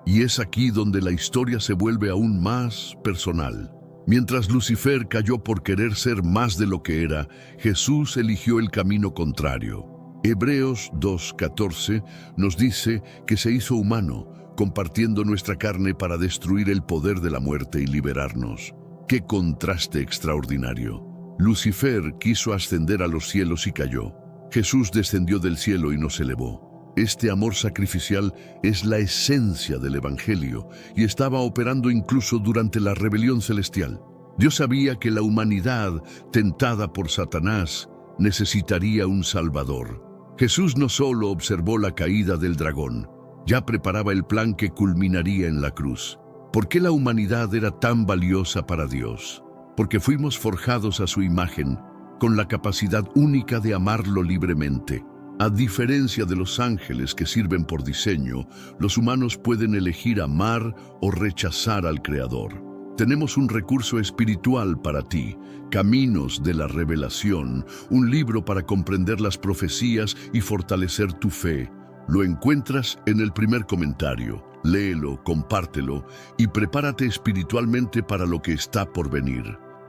Y es aquí donde la historia se vuelve aún más personal. Mientras Lucifer cayó por querer ser más de lo que era, Jesús eligió el camino contrario. Hebreos 2:14 nos dice que se hizo humano, compartiendo nuestra carne para destruir el poder de la muerte y liberarnos. ¡Qué contraste extraordinario! Lucifer quiso ascender a los cielos y cayó. Jesús descendió del cielo y nos elevó. Este amor sacrificial es la esencia del Evangelio y estaba operando incluso durante la rebelión celestial. Dios sabía que la humanidad, tentada por Satanás, necesitaría un Salvador. Jesús no solo observó la caída del dragón, ya preparaba el plan que culminaría en la cruz. ¿Por qué la humanidad era tan valiosa para Dios? Porque fuimos forjados a su imagen, con la capacidad única de amarlo libremente. A diferencia de los ángeles que sirven por diseño, los humanos pueden elegir amar o rechazar al Creador. Tenemos un recurso espiritual para ti, Caminos de la Revelación, un libro para comprender las profecías y fortalecer tu fe. Lo encuentras en el primer comentario. Léelo, compártelo y prepárate espiritualmente para lo que está por venir.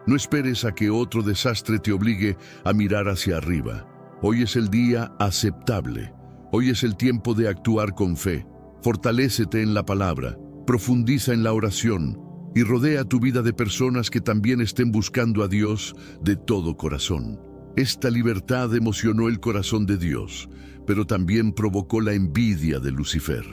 No esperes a que otro desastre te obligue a mirar hacia arriba. Hoy es el día aceptable. Hoy es el tiempo de actuar con fe. Fortalécete en la palabra, profundiza en la oración y rodea tu vida de personas que también estén buscando a Dios de todo corazón. Esta libertad emocionó el corazón de Dios, pero también provocó la envidia de Lucifer.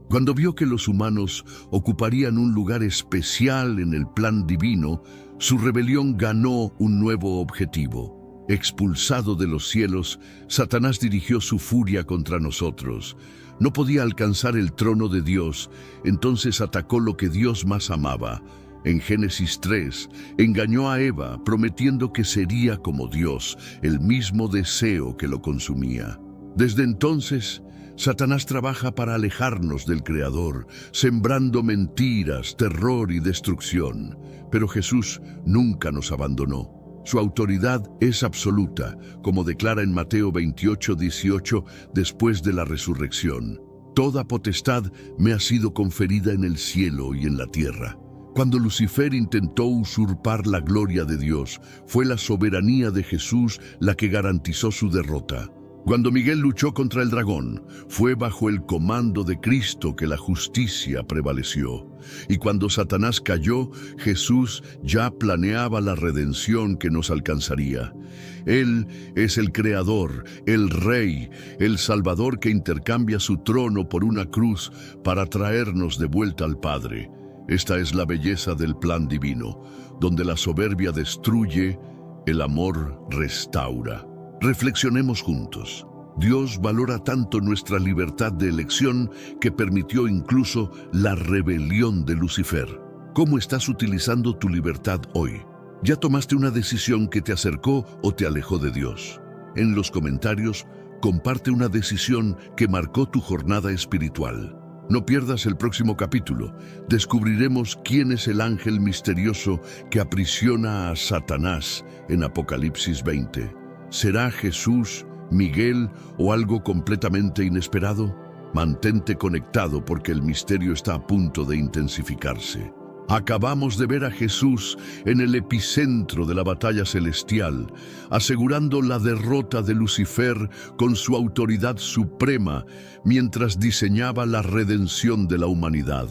Cuando vio que los humanos ocuparían un lugar especial en el plan divino, su rebelión ganó un nuevo objetivo. Expulsado de los cielos, Satanás dirigió su furia contra nosotros. No podía alcanzar el trono de Dios, entonces atacó lo que Dios más amaba. En Génesis 3, engañó a Eva, prometiendo que sería como Dios, el mismo deseo que lo consumía. Desde entonces, Satanás trabaja para alejarnos del Creador, sembrando mentiras, terror y destrucción. Pero Jesús nunca nos abandonó. Su autoridad es absoluta, como declara en Mateo 28:18, después de la resurrección. Toda potestad me ha sido conferida en el cielo y en la tierra. Cuando Lucifer intentó usurpar la gloria de Dios, fue la soberanía de Jesús la que garantizó su derrota. Cuando Miguel luchó contra el dragón, fue bajo el comando de Cristo que la justicia prevaleció. Y cuando Satanás cayó, Jesús ya planeaba la redención que nos alcanzaría. Él es el Creador, el Rey, el Salvador que intercambia su trono por una cruz para traernos de vuelta al Padre. Esta es la belleza del plan divino, donde la soberbia destruye, el amor restaura. Reflexionemos juntos. Dios valora tanto nuestra libertad de elección que permitió incluso la rebelión de Lucifer. ¿Cómo estás utilizando tu libertad hoy? ¿Ya tomaste una decisión que te acercó o te alejó de Dios? En los comentarios, comparte una decisión que marcó tu jornada espiritual. No pierdas el próximo capítulo. Descubriremos quién es el ángel misterioso que aprisiona a Satanás en Apocalipsis 20. ¿Será Jesús, Miguel o algo completamente inesperado? Mantente conectado porque el misterio está a punto de intensificarse. Acabamos de ver a Jesús en el epicentro de la batalla celestial, asegurando la derrota de Lucifer con su autoridad suprema mientras diseñaba la redención de la humanidad.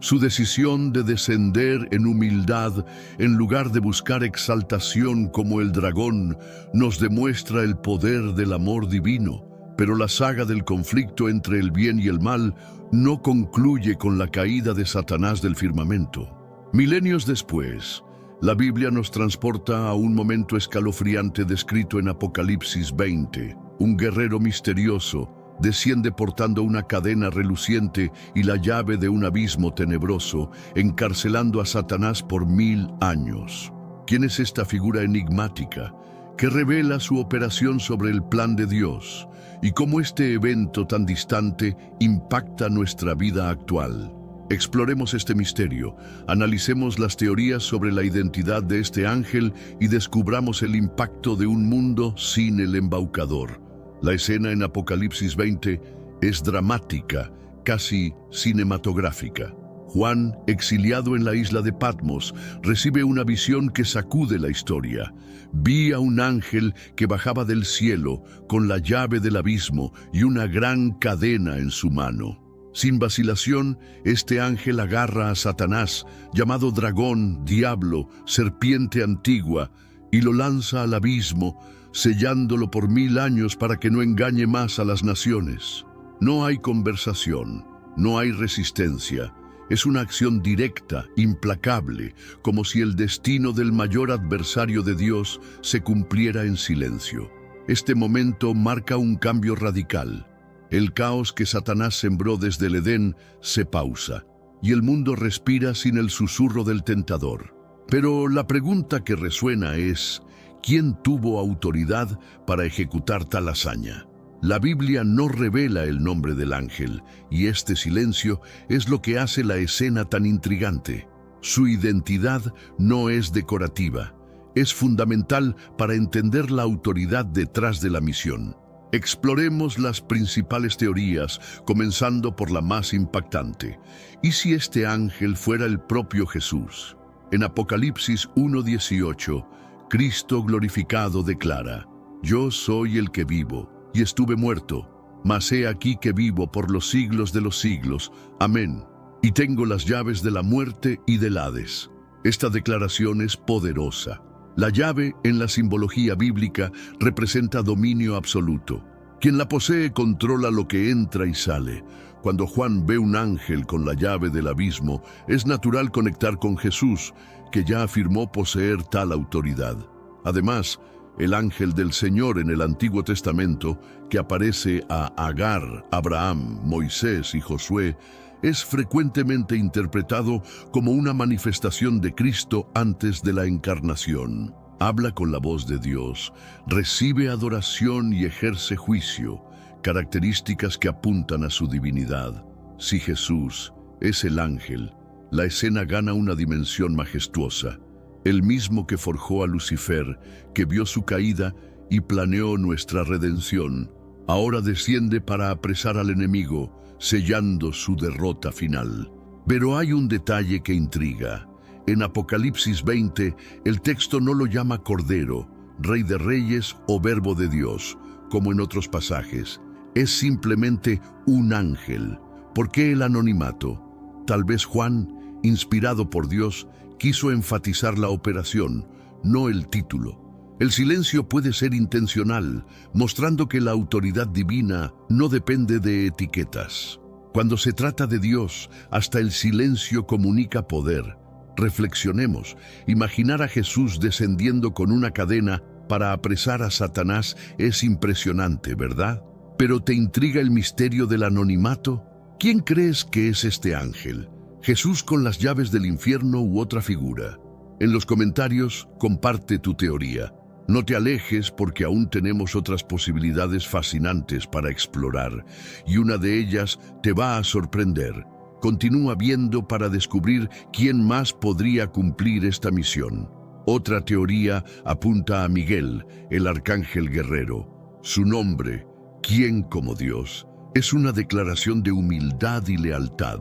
Su decisión de descender en humildad en lugar de buscar exaltación como el dragón nos demuestra el poder del amor divino. Pero la saga del conflicto entre el bien y el mal no concluye con la caída de Satanás del firmamento. Milenios después, la Biblia nos transporta a un momento escalofriante descrito en Apocalipsis 20. Un guerrero misterioso desciende portando una cadena reluciente y la llave de un abismo tenebroso, encarcelando a Satanás por 1000 años. ¿Quién es esta figura enigmática que revela su operación sobre el plan de Dios y cómo este evento tan distante impacta nuestra vida actual? Exploremos este misterio, analicemos las teorías sobre la identidad de este ángel y descubramos el impacto de un mundo sin el embaucador. La escena en Apocalipsis 20 es dramática, casi cinematográfica. Juan, exiliado en la isla de Patmos, recibe una visión que sacude la historia. Vi a un ángel que bajaba del cielo con la llave del abismo y una gran cadena en su mano. Sin vacilación, este ángel agarra a Satanás, llamado dragón, diablo, serpiente antigua, y lo lanza al abismo, sellándolo por 1000 años para que no engañe más a las naciones. No hay conversación, no hay resistencia. Es una acción directa, implacable, como si el destino del mayor adversario de Dios se cumpliera en silencio. Este momento marca un cambio radical. El caos que Satanás sembró desde el Edén se pausa, y el mundo respira sin el susurro del tentador. Pero la pregunta que resuena es, ¿quién tuvo autoridad para ejecutar tal hazaña? La Biblia no revela el nombre del ángel, y este silencio es lo que hace la escena tan intrigante. Su identidad no es decorativa, es fundamental para entender la autoridad detrás de la misión. Exploremos las principales teorías, comenzando por la más impactante. ¿Y si este ángel fuera el propio Jesús? En Apocalipsis 1:18, Cristo glorificado declara: «Yo soy el que vivo, y estuve muerto, mas he aquí que vivo por los siglos de los siglos. Amén. Y tengo las llaves de la muerte y del Hades». Esta declaración es poderosa. La llave, en la simbología bíblica, representa dominio absoluto. Quien la posee controla lo que entra y sale. Cuando Juan ve un ángel con la llave del abismo, es natural conectar con Jesús, que ya afirmó poseer tal autoridad. Además, el ángel del Señor en el Antiguo Testamento, que aparece a Agar, Abraham, Moisés y Josué, es frecuentemente interpretado como una manifestación de Cristo antes de la encarnación. Habla con la voz de Dios, recibe adoración y ejerce juicio, características que apuntan a su divinidad. Si Jesús es el ángel, la escena gana una dimensión majestuosa. El mismo que forjó a Lucifer, que vio su caída y planeó nuestra redención, ahora desciende para apresar al enemigo, sellando su derrota final. Pero hay un detalle que intriga. En Apocalipsis 20, el texto no lo llama Cordero, Rey de Reyes o Verbo de Dios, como en otros pasajes. Es simplemente un ángel. ¿Por qué el anonimato? Tal vez Juan, inspirado por Dios, quiso enfatizar la operación, no el título. El silencio puede ser intencional, mostrando que la autoridad divina no depende de etiquetas. Cuando se trata de Dios, hasta el silencio comunica poder. Reflexionemos. Imaginar a Jesús descendiendo con una cadena para apresar a Satanás es impresionante, ¿verdad? ¿Pero te intriga el misterio del anonimato? ¿Quién crees que es este ángel? ¿Jesús con las llaves del infierno u otra figura? En los comentarios, comparte tu teoría. No te alejes porque aún tenemos otras posibilidades fascinantes para explorar, y una de ellas te va a sorprender. Continúa viendo para descubrir quién más podría cumplir esta misión. Otra teoría apunta a Miguel, el arcángel guerrero. Su nombre, ¿quién como Dios?, es una declaración de humildad y lealtad.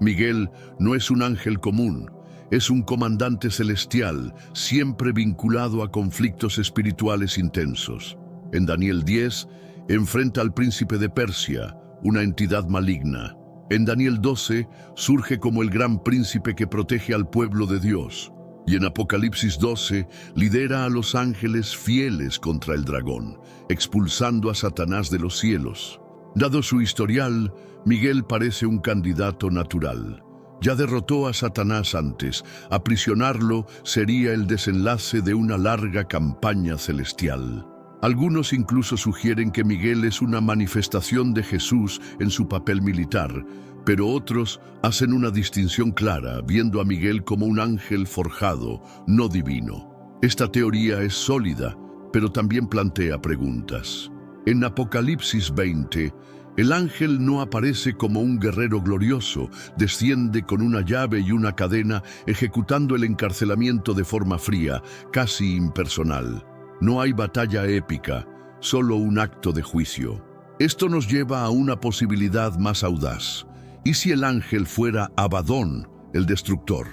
Miguel no es un ángel común, es un comandante celestial, siempre vinculado a conflictos espirituales intensos. En Daniel 10, enfrenta al príncipe de Persia, una entidad maligna. En Daniel 12, surge como el gran príncipe que protege al pueblo de Dios. Y en Apocalipsis 12, lidera a los ángeles fieles contra el dragón, expulsando a Satanás de los cielos. Dado su historial, Miguel parece un candidato natural. Ya derrotó a Satanás antes. Aprisionarlo sería el desenlace de una larga campaña celestial. Algunos incluso sugieren que Miguel es una manifestación de Jesús en su papel militar, pero otros hacen una distinción clara, viendo a Miguel como un ángel forjado, no divino. Esta teoría es sólida, pero también plantea preguntas. En Apocalipsis 20, el ángel no aparece como un guerrero glorioso, desciende con una llave y una cadena, ejecutando el encarcelamiento de forma fría, casi impersonal. No hay batalla épica, solo un acto de juicio. Esto nos lleva a una posibilidad más audaz. ¿Y si el ángel fuera Abadón, el destructor?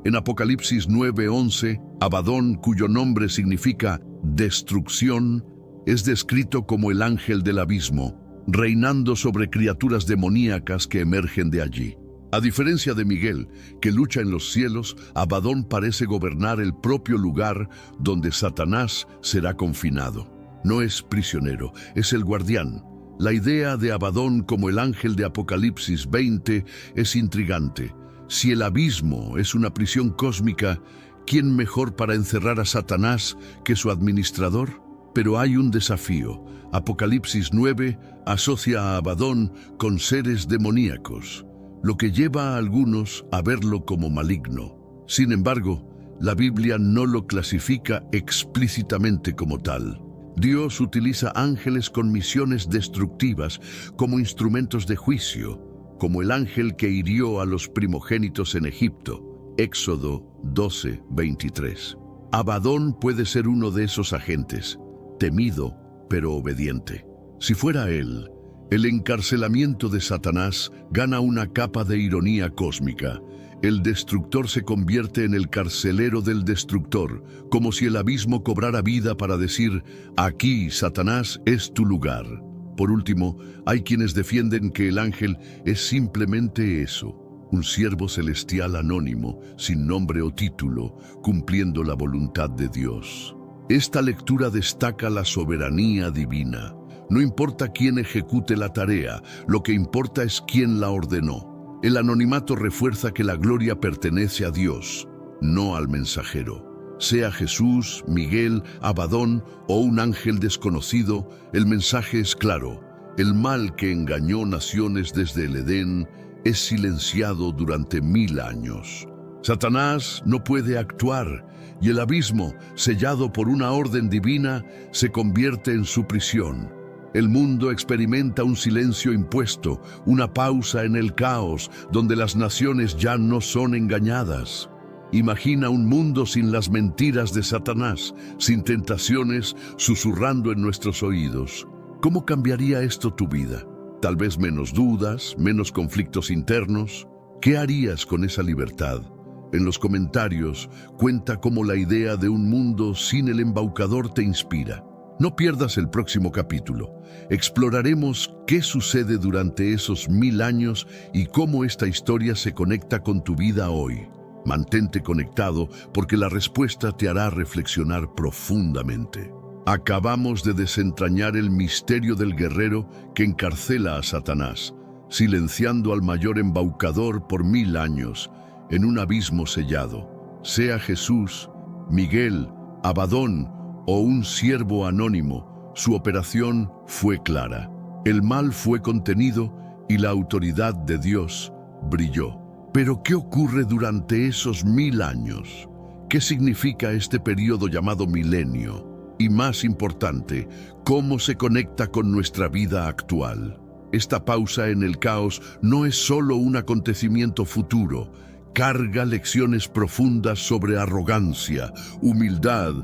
En Apocalipsis 9:11, Abadón, cuyo nombre significa destrucción, es descrito como el ángel del abismo, reinando sobre criaturas demoníacas que emergen de allí. A diferencia de Miguel, que lucha en los cielos, Abadón parece gobernar el propio lugar donde Satanás será confinado. No es prisionero, es el guardián. La idea de Abadón como el ángel de Apocalipsis 20 es intrigante. Si el abismo es una prisión cósmica, ¿quién mejor para encerrar a Satanás que su administrador? Pero hay un desafío. Apocalipsis 9 asocia a Abadón con seres demoníacos, lo que lleva a algunos a verlo como maligno. Sin embargo, la Biblia no lo clasifica explícitamente como tal. Dios utiliza ángeles con misiones destructivas como instrumentos de juicio, como el ángel que hirió a los primogénitos en Egipto, Éxodo 12:23. Abadón puede ser uno de esos agentes, temido pero obediente. Si fuera él, el encarcelamiento de Satanás gana una capa de ironía cósmica. El destructor se convierte en el carcelero del destructor, como si el abismo cobrara vida para decir, aquí, Satanás, es tu lugar. Por último, hay quienes defienden que el ángel es simplemente eso, un siervo celestial anónimo, sin nombre o título, cumpliendo la voluntad de Dios. Esta lectura destaca la soberanía divina. No importa quién ejecute la tarea, lo que importa es quién la ordenó. El anonimato refuerza que la gloria pertenece a Dios, no al mensajero. Sea Jesús, Miguel, Abadón o un ángel desconocido, el mensaje es claro. El mal que engañó naciones desde el Edén es silenciado durante 1000 años. Satanás no puede actuar y el abismo, sellado por una orden divina, se convierte en su prisión. El mundo experimenta un silencio impuesto, una pausa en el caos, donde las naciones ya no son engañadas. Imagina un mundo sin las mentiras de Satanás, sin tentaciones susurrando en nuestros oídos. ¿Cómo cambiaría esto tu vida? Tal vez menos dudas, menos conflictos internos. ¿Qué harías con esa libertad? En los comentarios, cuenta cómo la idea de un mundo sin el embaucador te inspira. No pierdas el próximo capítulo. Exploraremos qué sucede durante esos 1000 años y cómo esta historia se conecta con tu vida hoy. Mantente conectado porque la respuesta te hará reflexionar profundamente. Acabamos de desentrañar el misterio del guerrero que encarcela a Satanás, silenciando al mayor embaucador por 1000 años, en un abismo sellado. Sea Jesús, Miguel, Abadón o un siervo anónimo, su operación fue clara. El mal fue contenido y la autoridad de Dios brilló. Pero ¿qué ocurre durante esos 1000 años? ¿Qué significa este periodo llamado milenio? Y más importante, ¿cómo se conecta con nuestra vida actual? Esta pausa en el caos no es solo un acontecimiento futuro, carga lecciones profundas sobre arrogancia, humildad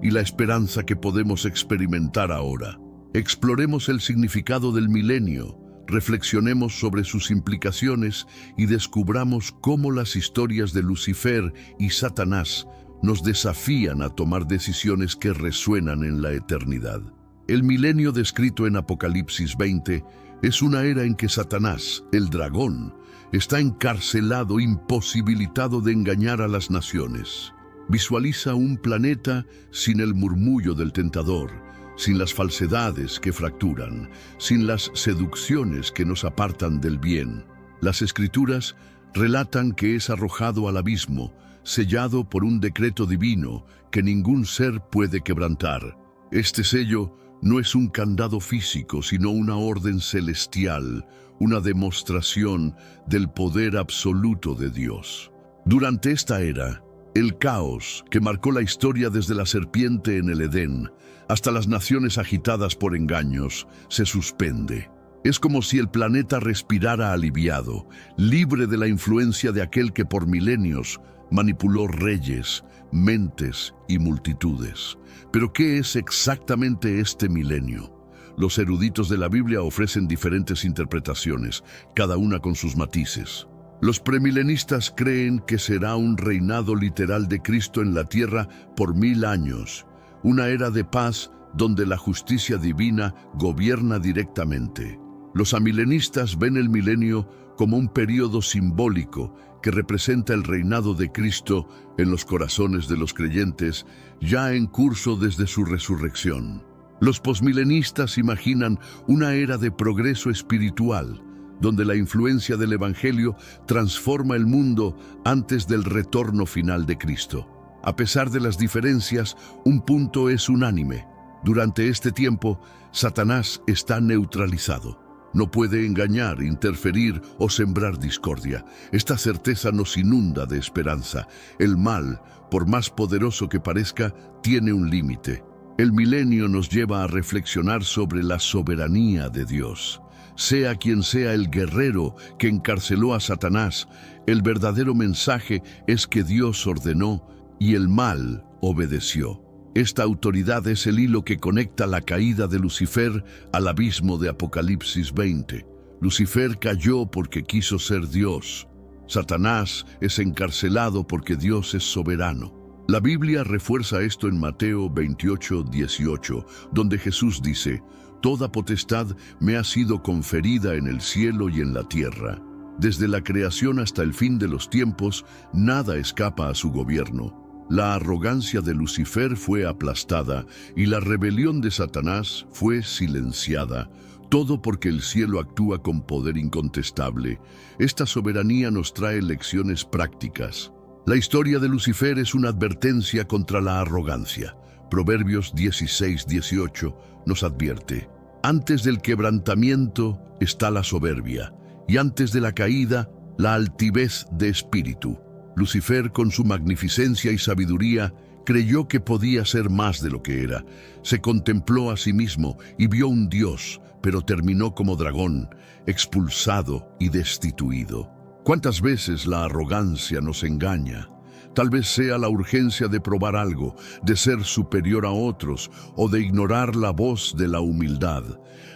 y la esperanza que podemos experimentar ahora. Exploremos el significado del milenio, reflexionemos sobre sus implicaciones y descubramos cómo las historias de Lucifer y Satanás nos desafían a tomar decisiones que resuenan en la eternidad. El milenio descrito en Apocalipsis 20 es una era en que Satanás, el dragón, está encarcelado, imposibilitado de engañar a las naciones. Visualiza un planeta sin el murmullo del tentador, sin las falsedades que fracturan, sin las seducciones que nos apartan del bien. Las Escrituras relatan que es arrojado al abismo, sellado por un decreto divino que ningún ser puede quebrantar. Este sello no es un candado físico, sino una orden celestial, una demostración del poder absoluto de Dios. Durante esta era, el caos que marcó la historia desde la serpiente en el Edén hasta las naciones agitadas por engaños se suspende. Es como si el planeta respirara aliviado, libre de la influencia de aquel que por milenios manipuló reyes, mentes y multitudes. Pero ¿qué es exactamente este milenio? Los eruditos de la Biblia ofrecen diferentes interpretaciones, cada una con sus matices. Los premilenistas creen que será un reinado literal de Cristo en la tierra por 1000 años, una era de paz donde la justicia divina gobierna directamente. Los amilenistas ven el milenio como un período simbólico que representa el reinado de Cristo en los corazones de los creyentes, ya en curso desde su resurrección. Los posmilenistas imaginan una era de progreso espiritual, donde la influencia del Evangelio transforma el mundo antes del retorno final de Cristo. A pesar de las diferencias, un punto es unánime. Durante este tiempo, Satanás está neutralizado. No puede engañar, interferir o sembrar discordia. Esta certeza nos inunda de esperanza. El mal, por más poderoso que parezca, tiene un límite. El milenio nos lleva a reflexionar sobre la soberanía de Dios. Sea quien sea el guerrero que encarceló a Satanás, el verdadero mensaje es que Dios ordenó y el mal obedeció. Esta autoridad es el hilo que conecta la caída de Lucifer al abismo de Apocalipsis 20. Lucifer cayó porque quiso ser Dios. Satanás es encarcelado porque Dios es soberano. La Biblia refuerza esto en Mateo 28:18, donde Jesús dice: «Toda potestad me ha sido conferida en el cielo y en la tierra. Desde la creación hasta el fin de los tiempos, nada escapa a su gobierno». La arrogancia de Lucifer fue aplastada y la rebelión de Satanás fue silenciada. Todo porque el cielo actúa con poder incontestable. Esta soberanía nos trae lecciones prácticas. La historia de Lucifer es una advertencia contra la arrogancia. Proverbios 16:18 nos advierte: «Antes del quebrantamiento está la soberbia, y antes de la caída, la altivez de espíritu». Lucifer, con su magnificencia y sabiduría, creyó que podía ser más de lo que era. Se contempló a sí mismo y vio un Dios, pero terminó como dragón, expulsado y destituido. ¿Cuántas veces la arrogancia nos engaña? Tal vez sea la urgencia de probar algo, de ser superior a otros o de ignorar la voz de la humildad.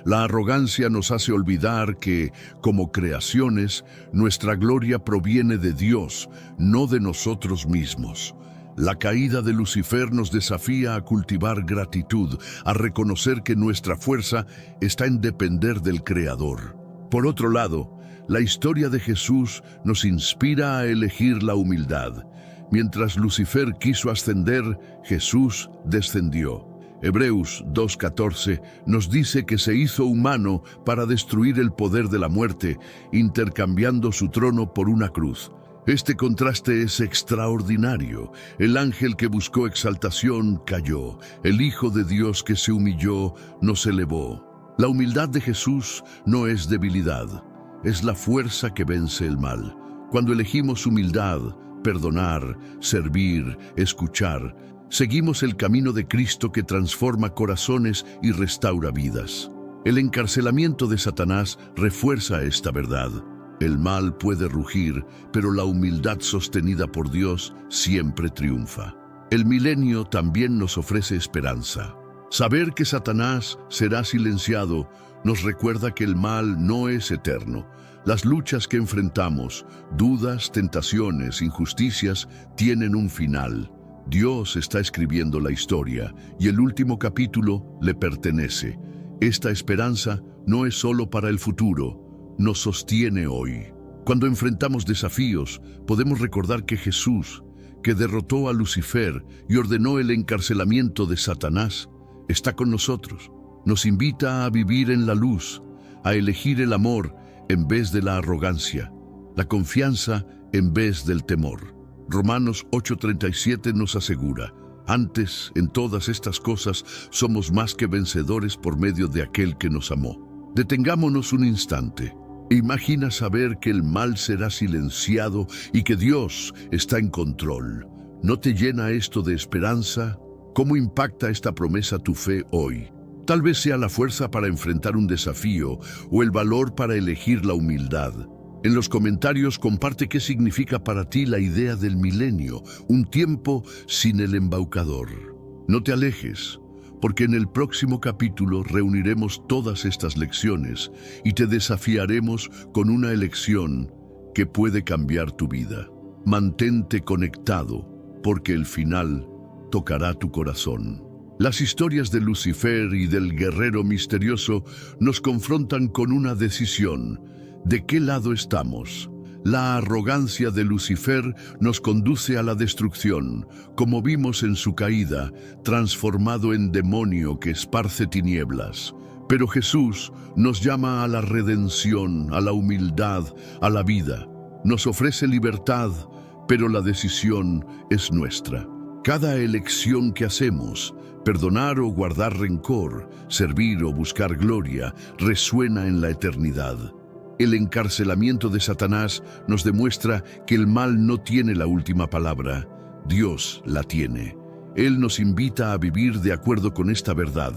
La arrogancia nos hace olvidar que, como creaciones, nuestra gloria proviene de Dios, no de nosotros mismos. La caída de Lucifer nos desafía a cultivar gratitud, a reconocer que nuestra fuerza está en depender del Creador. Por otro lado, la historia de Jesús nos inspira a elegir la humildad. Mientras Lucifer quiso ascender, Jesús descendió. Hebreos 2:14 nos dice que se hizo humano para destruir el poder de la muerte, intercambiando su trono por una cruz. Este contraste es extraordinario. El ángel que buscó exaltación cayó. El Hijo de Dios que se humilló nos elevó. La humildad de Jesús no es debilidad, es la fuerza que vence el mal. Cuando elegimos humildad, perdonar, servir, escuchar, seguimos el camino de Cristo que transforma corazones y restaura vidas. El encarcelamiento de Satanás refuerza esta verdad. El mal puede rugir, pero la humildad sostenida por Dios siempre triunfa. El milenio también nos ofrece esperanza. Saber que Satanás será silenciado nos recuerda que el mal no es eterno. Las luchas que enfrentamos, dudas, tentaciones, injusticias, tienen un final. Dios está escribiendo la historia y el último capítulo le pertenece. Esta esperanza no es solo para el futuro, nos sostiene hoy. Cuando enfrentamos desafíos, podemos recordar que Jesús, que derrotó a Lucifer y ordenó el encarcelamiento de Satanás, está con nosotros. Nos invita a vivir en la luz, a elegir el amor en vez de la arrogancia, la confianza en vez del temor. Romanos 8:37 nos asegura: antes, en todas estas cosas, somos más que vencedores por medio de aquel que nos amó. Detengámonos un instante. Imagina saber que el mal será silenciado y que Dios está en control. ¿No te llena esto de esperanza? ¿Cómo impacta esta promesa tu fe hoy? Tal vez sea la fuerza para enfrentar un desafío o el valor para elegir la humildad. En los comentarios comparte qué significa para ti la idea del milenio, un tiempo sin el embaucador. No te alejes, porque en el próximo capítulo reuniremos todas estas lecciones y te desafiaremos con una elección que puede cambiar tu vida. Mantente conectado, porque el final tocará tu corazón. Las historias de Lucifer y del guerrero misterioso nos confrontan con una decisión. ¿De qué lado estamos? La arrogancia de Lucifer nos conduce a la destrucción, como vimos en su caída, transformado en demonio que esparce tinieblas. Pero Jesús nos llama a la redención, a la humildad, a la vida. Nos ofrece libertad, pero la decisión es nuestra. Cada elección que hacemos, perdonar o guardar rencor, servir o buscar gloria, resuena en la eternidad. El encarcelamiento de Satanás nos demuestra que el mal no tiene la última palabra, Dios la tiene. Él nos invita a vivir de acuerdo con esta verdad,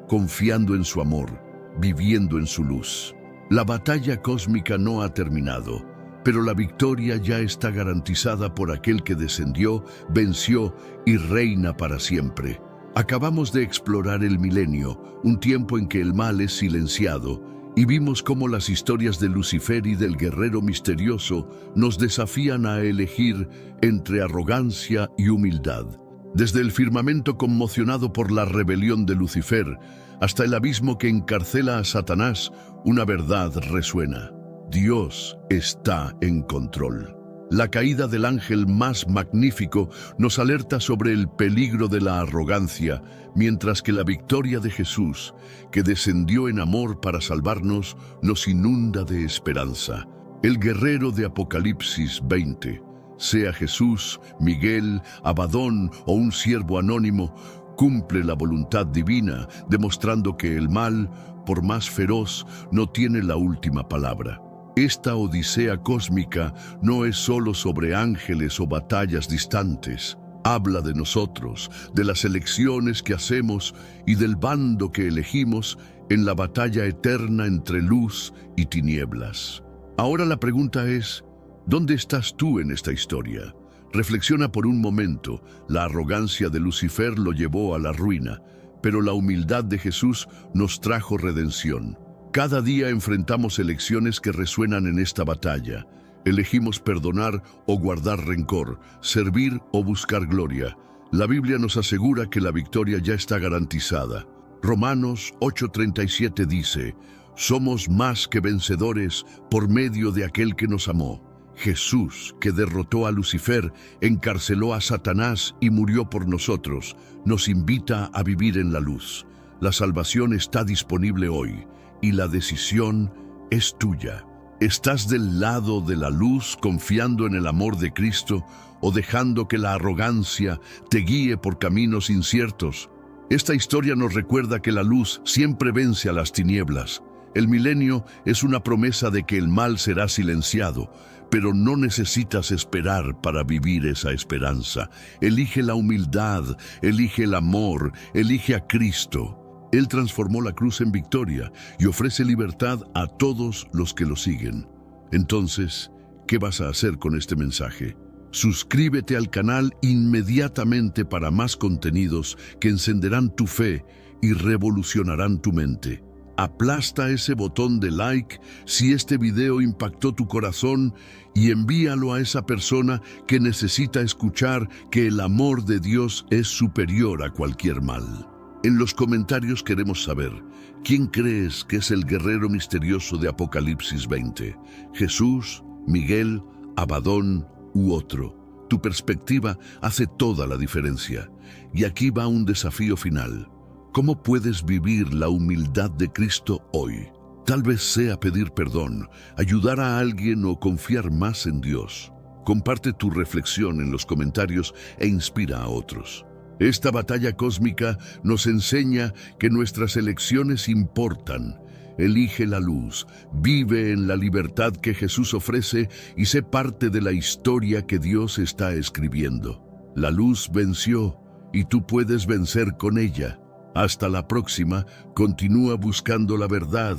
confiando en su amor, viviendo en su luz. La batalla cósmica no ha terminado, pero la victoria ya está garantizada por aquel que descendió, venció y reina para siempre. Acabamos de explorar el milenio, un tiempo en que el mal es silenciado, y vimos cómo las historias de Lucifer y del guerrero misterioso nos desafían a elegir entre arrogancia y humildad. Desde el firmamento conmocionado por la rebelión de Lucifer hasta el abismo que encarcela a Satanás, una verdad resuena: Dios está en control. La caída del ángel más magnífico nos alerta sobre el peligro de la arrogancia, mientras que la victoria de Jesús, que descendió en amor para salvarnos, nos inunda de esperanza. El guerrero de Apocalipsis 20, sea Jesús, Miguel, Abadón o un siervo anónimo, cumple la voluntad divina, demostrando que el mal, por más feroz, no tiene la última palabra. Esta odisea cósmica no es solo sobre ángeles o batallas distantes. Habla de nosotros, de las elecciones que hacemos y del bando que elegimos en la batalla eterna entre luz y tinieblas. Ahora la pregunta es, ¿dónde estás tú en esta historia? Reflexiona por un momento. La arrogancia de Lucifer lo llevó a la ruina, pero la humildad de Jesús nos trajo redención. Cada día enfrentamos elecciones que resuenan en esta batalla. Elegimos perdonar o guardar rencor, servir o buscar gloria. La Biblia nos asegura que la victoria ya está garantizada. Romanos 8:37 dice: somos más que vencedores por medio de aquel que nos amó. Jesús, que derrotó a Lucifer, encarceló a Satanás y murió por nosotros, nos invita a vivir en la luz. La salvación está disponible hoy y la decisión es tuya. ¿Estás del lado de la luz confiando en el amor de Cristo o dejando que la arrogancia te guíe por caminos inciertos? Esta historia nos recuerda que la luz siempre vence a las tinieblas. El milenio es una promesa de que el mal será silenciado, pero no necesitas esperar para vivir esa esperanza. Elige la humildad, elige el amor, elige a Cristo. Él transformó la cruz en victoria y ofrece libertad a todos los que lo siguen. Entonces, ¿qué vas a hacer con este mensaje? Suscríbete al canal inmediatamente para más contenidos que encenderán tu fe y revolucionarán tu mente. Aplasta ese botón de like si este video impactó tu corazón y envíalo a esa persona que necesita escuchar que el amor de Dios es superior a cualquier mal. En los comentarios queremos saber, ¿quién crees que es el guerrero misterioso de Apocalipsis 20? ¿Jesús, Miguel, Abadón u otro? Tu perspectiva hace toda la diferencia. Y aquí va un desafío final. ¿Cómo puedes vivir la humildad de Cristo hoy? Tal vez sea pedir perdón, ayudar a alguien o confiar más en Dios. Comparte tu reflexión en los comentarios e inspira a otros. Esta batalla cósmica nos enseña que nuestras elecciones importan. Elige la luz, vive en la libertad que Jesús ofrece y sé parte de la historia que Dios está escribiendo. La luz venció y tú puedes vencer con ella. Hasta la próxima, continúa buscando la verdad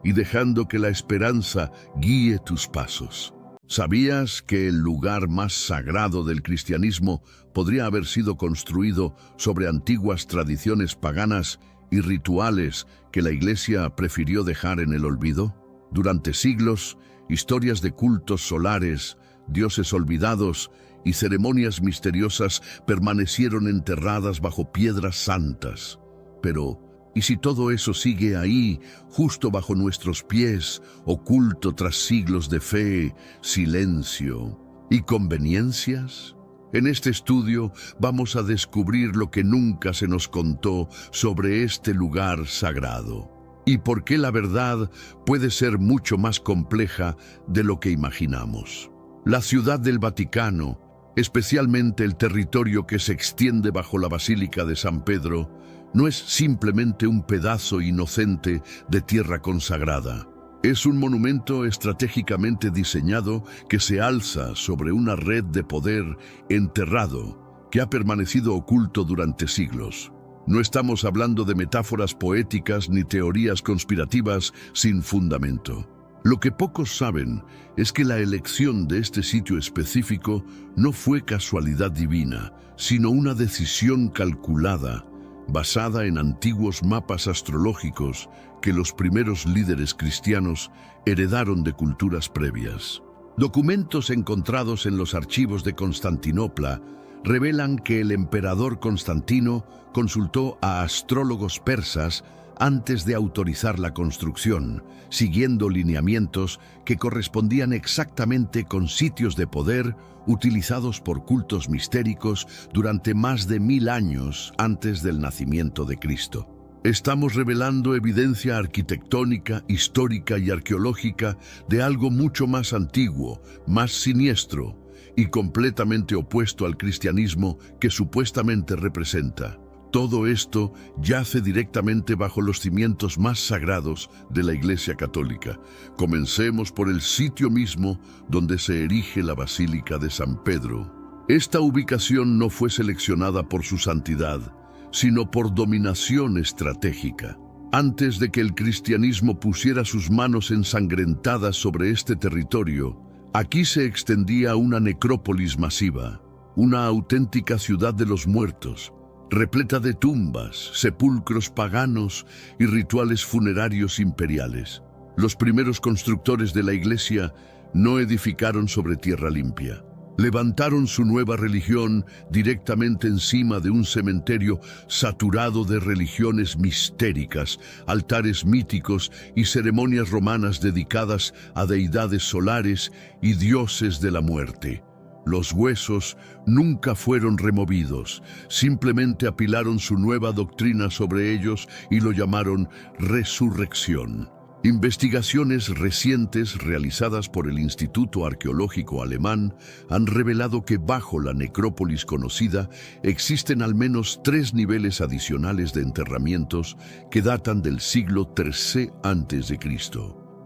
y dejando que la esperanza guíe tus pasos. ¿Sabías que el lugar más sagrado del cristianismo podría haber sido construido sobre antiguas tradiciones paganas y rituales que la Iglesia prefirió dejar en el olvido? Durante siglos, historias de cultos solares, dioses olvidados y ceremonias misteriosas permanecieron enterradas bajo piedras santas. Pero, ¿y si todo eso sigue ahí, justo bajo nuestros pies, oculto tras siglos de fe, silencio y conveniencias? En este estudio vamos a descubrir lo que nunca se nos contó sobre este lugar sagrado y por qué la verdad puede ser mucho más compleja de lo que imaginamos. La Ciudad del Vaticano, especialmente el territorio que se extiende bajo la Basílica de San Pedro, no es simplemente un pedazo inocente de tierra consagrada. Es un monumento estratégicamente diseñado que se alza sobre una red de poder enterrado que ha permanecido oculto durante siglos. No estamos hablando de metáforas poéticas ni teorías conspirativas sin fundamento. Lo que pocos saben es que la elección de este sitio específico no fue casualidad divina, sino una decisión calculada, basada en antiguos mapas astrológicos que los primeros líderes cristianos heredaron de culturas previas. Documentos encontrados en los archivos de Constantinopla revelan que el emperador Constantino consultó a astrólogos persas antes de autorizar la construcción, siguiendo lineamientos que correspondían exactamente con sitios de poder utilizados por cultos mistéricos durante más de 1000 años antes del nacimiento de Cristo. Estamos revelando evidencia arquitectónica, histórica y arqueológica de algo mucho más antiguo, más siniestro y completamente opuesto al cristianismo que supuestamente representa. Todo esto yace directamente bajo los cimientos más sagrados de la Iglesia Católica. Comencemos por el sitio mismo donde se erige la Basílica de San Pedro. Esta ubicación no fue seleccionada por su santidad, sino por dominación estratégica. Antes de que el cristianismo pusiera sus manos ensangrentadas sobre este territorio, aquí se extendía una necrópolis masiva, una auténtica ciudad de los muertos, repleta de tumbas, sepulcros paganos y rituales funerarios imperiales. Los primeros constructores de la iglesia No edificaron sobre tierra limpia. Levantaron su nueva religión directamente encima de un cementerio saturado de religiones mistéricas, altares míticos y ceremonias romanas dedicadas a deidades solares y dioses de la muerte. Los huesos nunca fueron removidos, simplemente apilaron su nueva doctrina sobre ellos y lo llamaron resurrección. Investigaciones recientes realizadas por el Instituto Arqueológico Alemán han revelado que bajo la necrópolis conocida existen al menos 3 niveles adicionales de enterramientos que datan del siglo III a.C.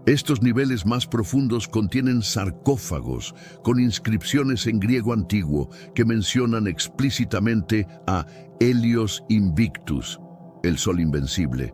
Estos niveles más profundos contienen sarcófagos con inscripciones en griego antiguo que mencionan explícitamente a Helios Invictus, el sol invencible,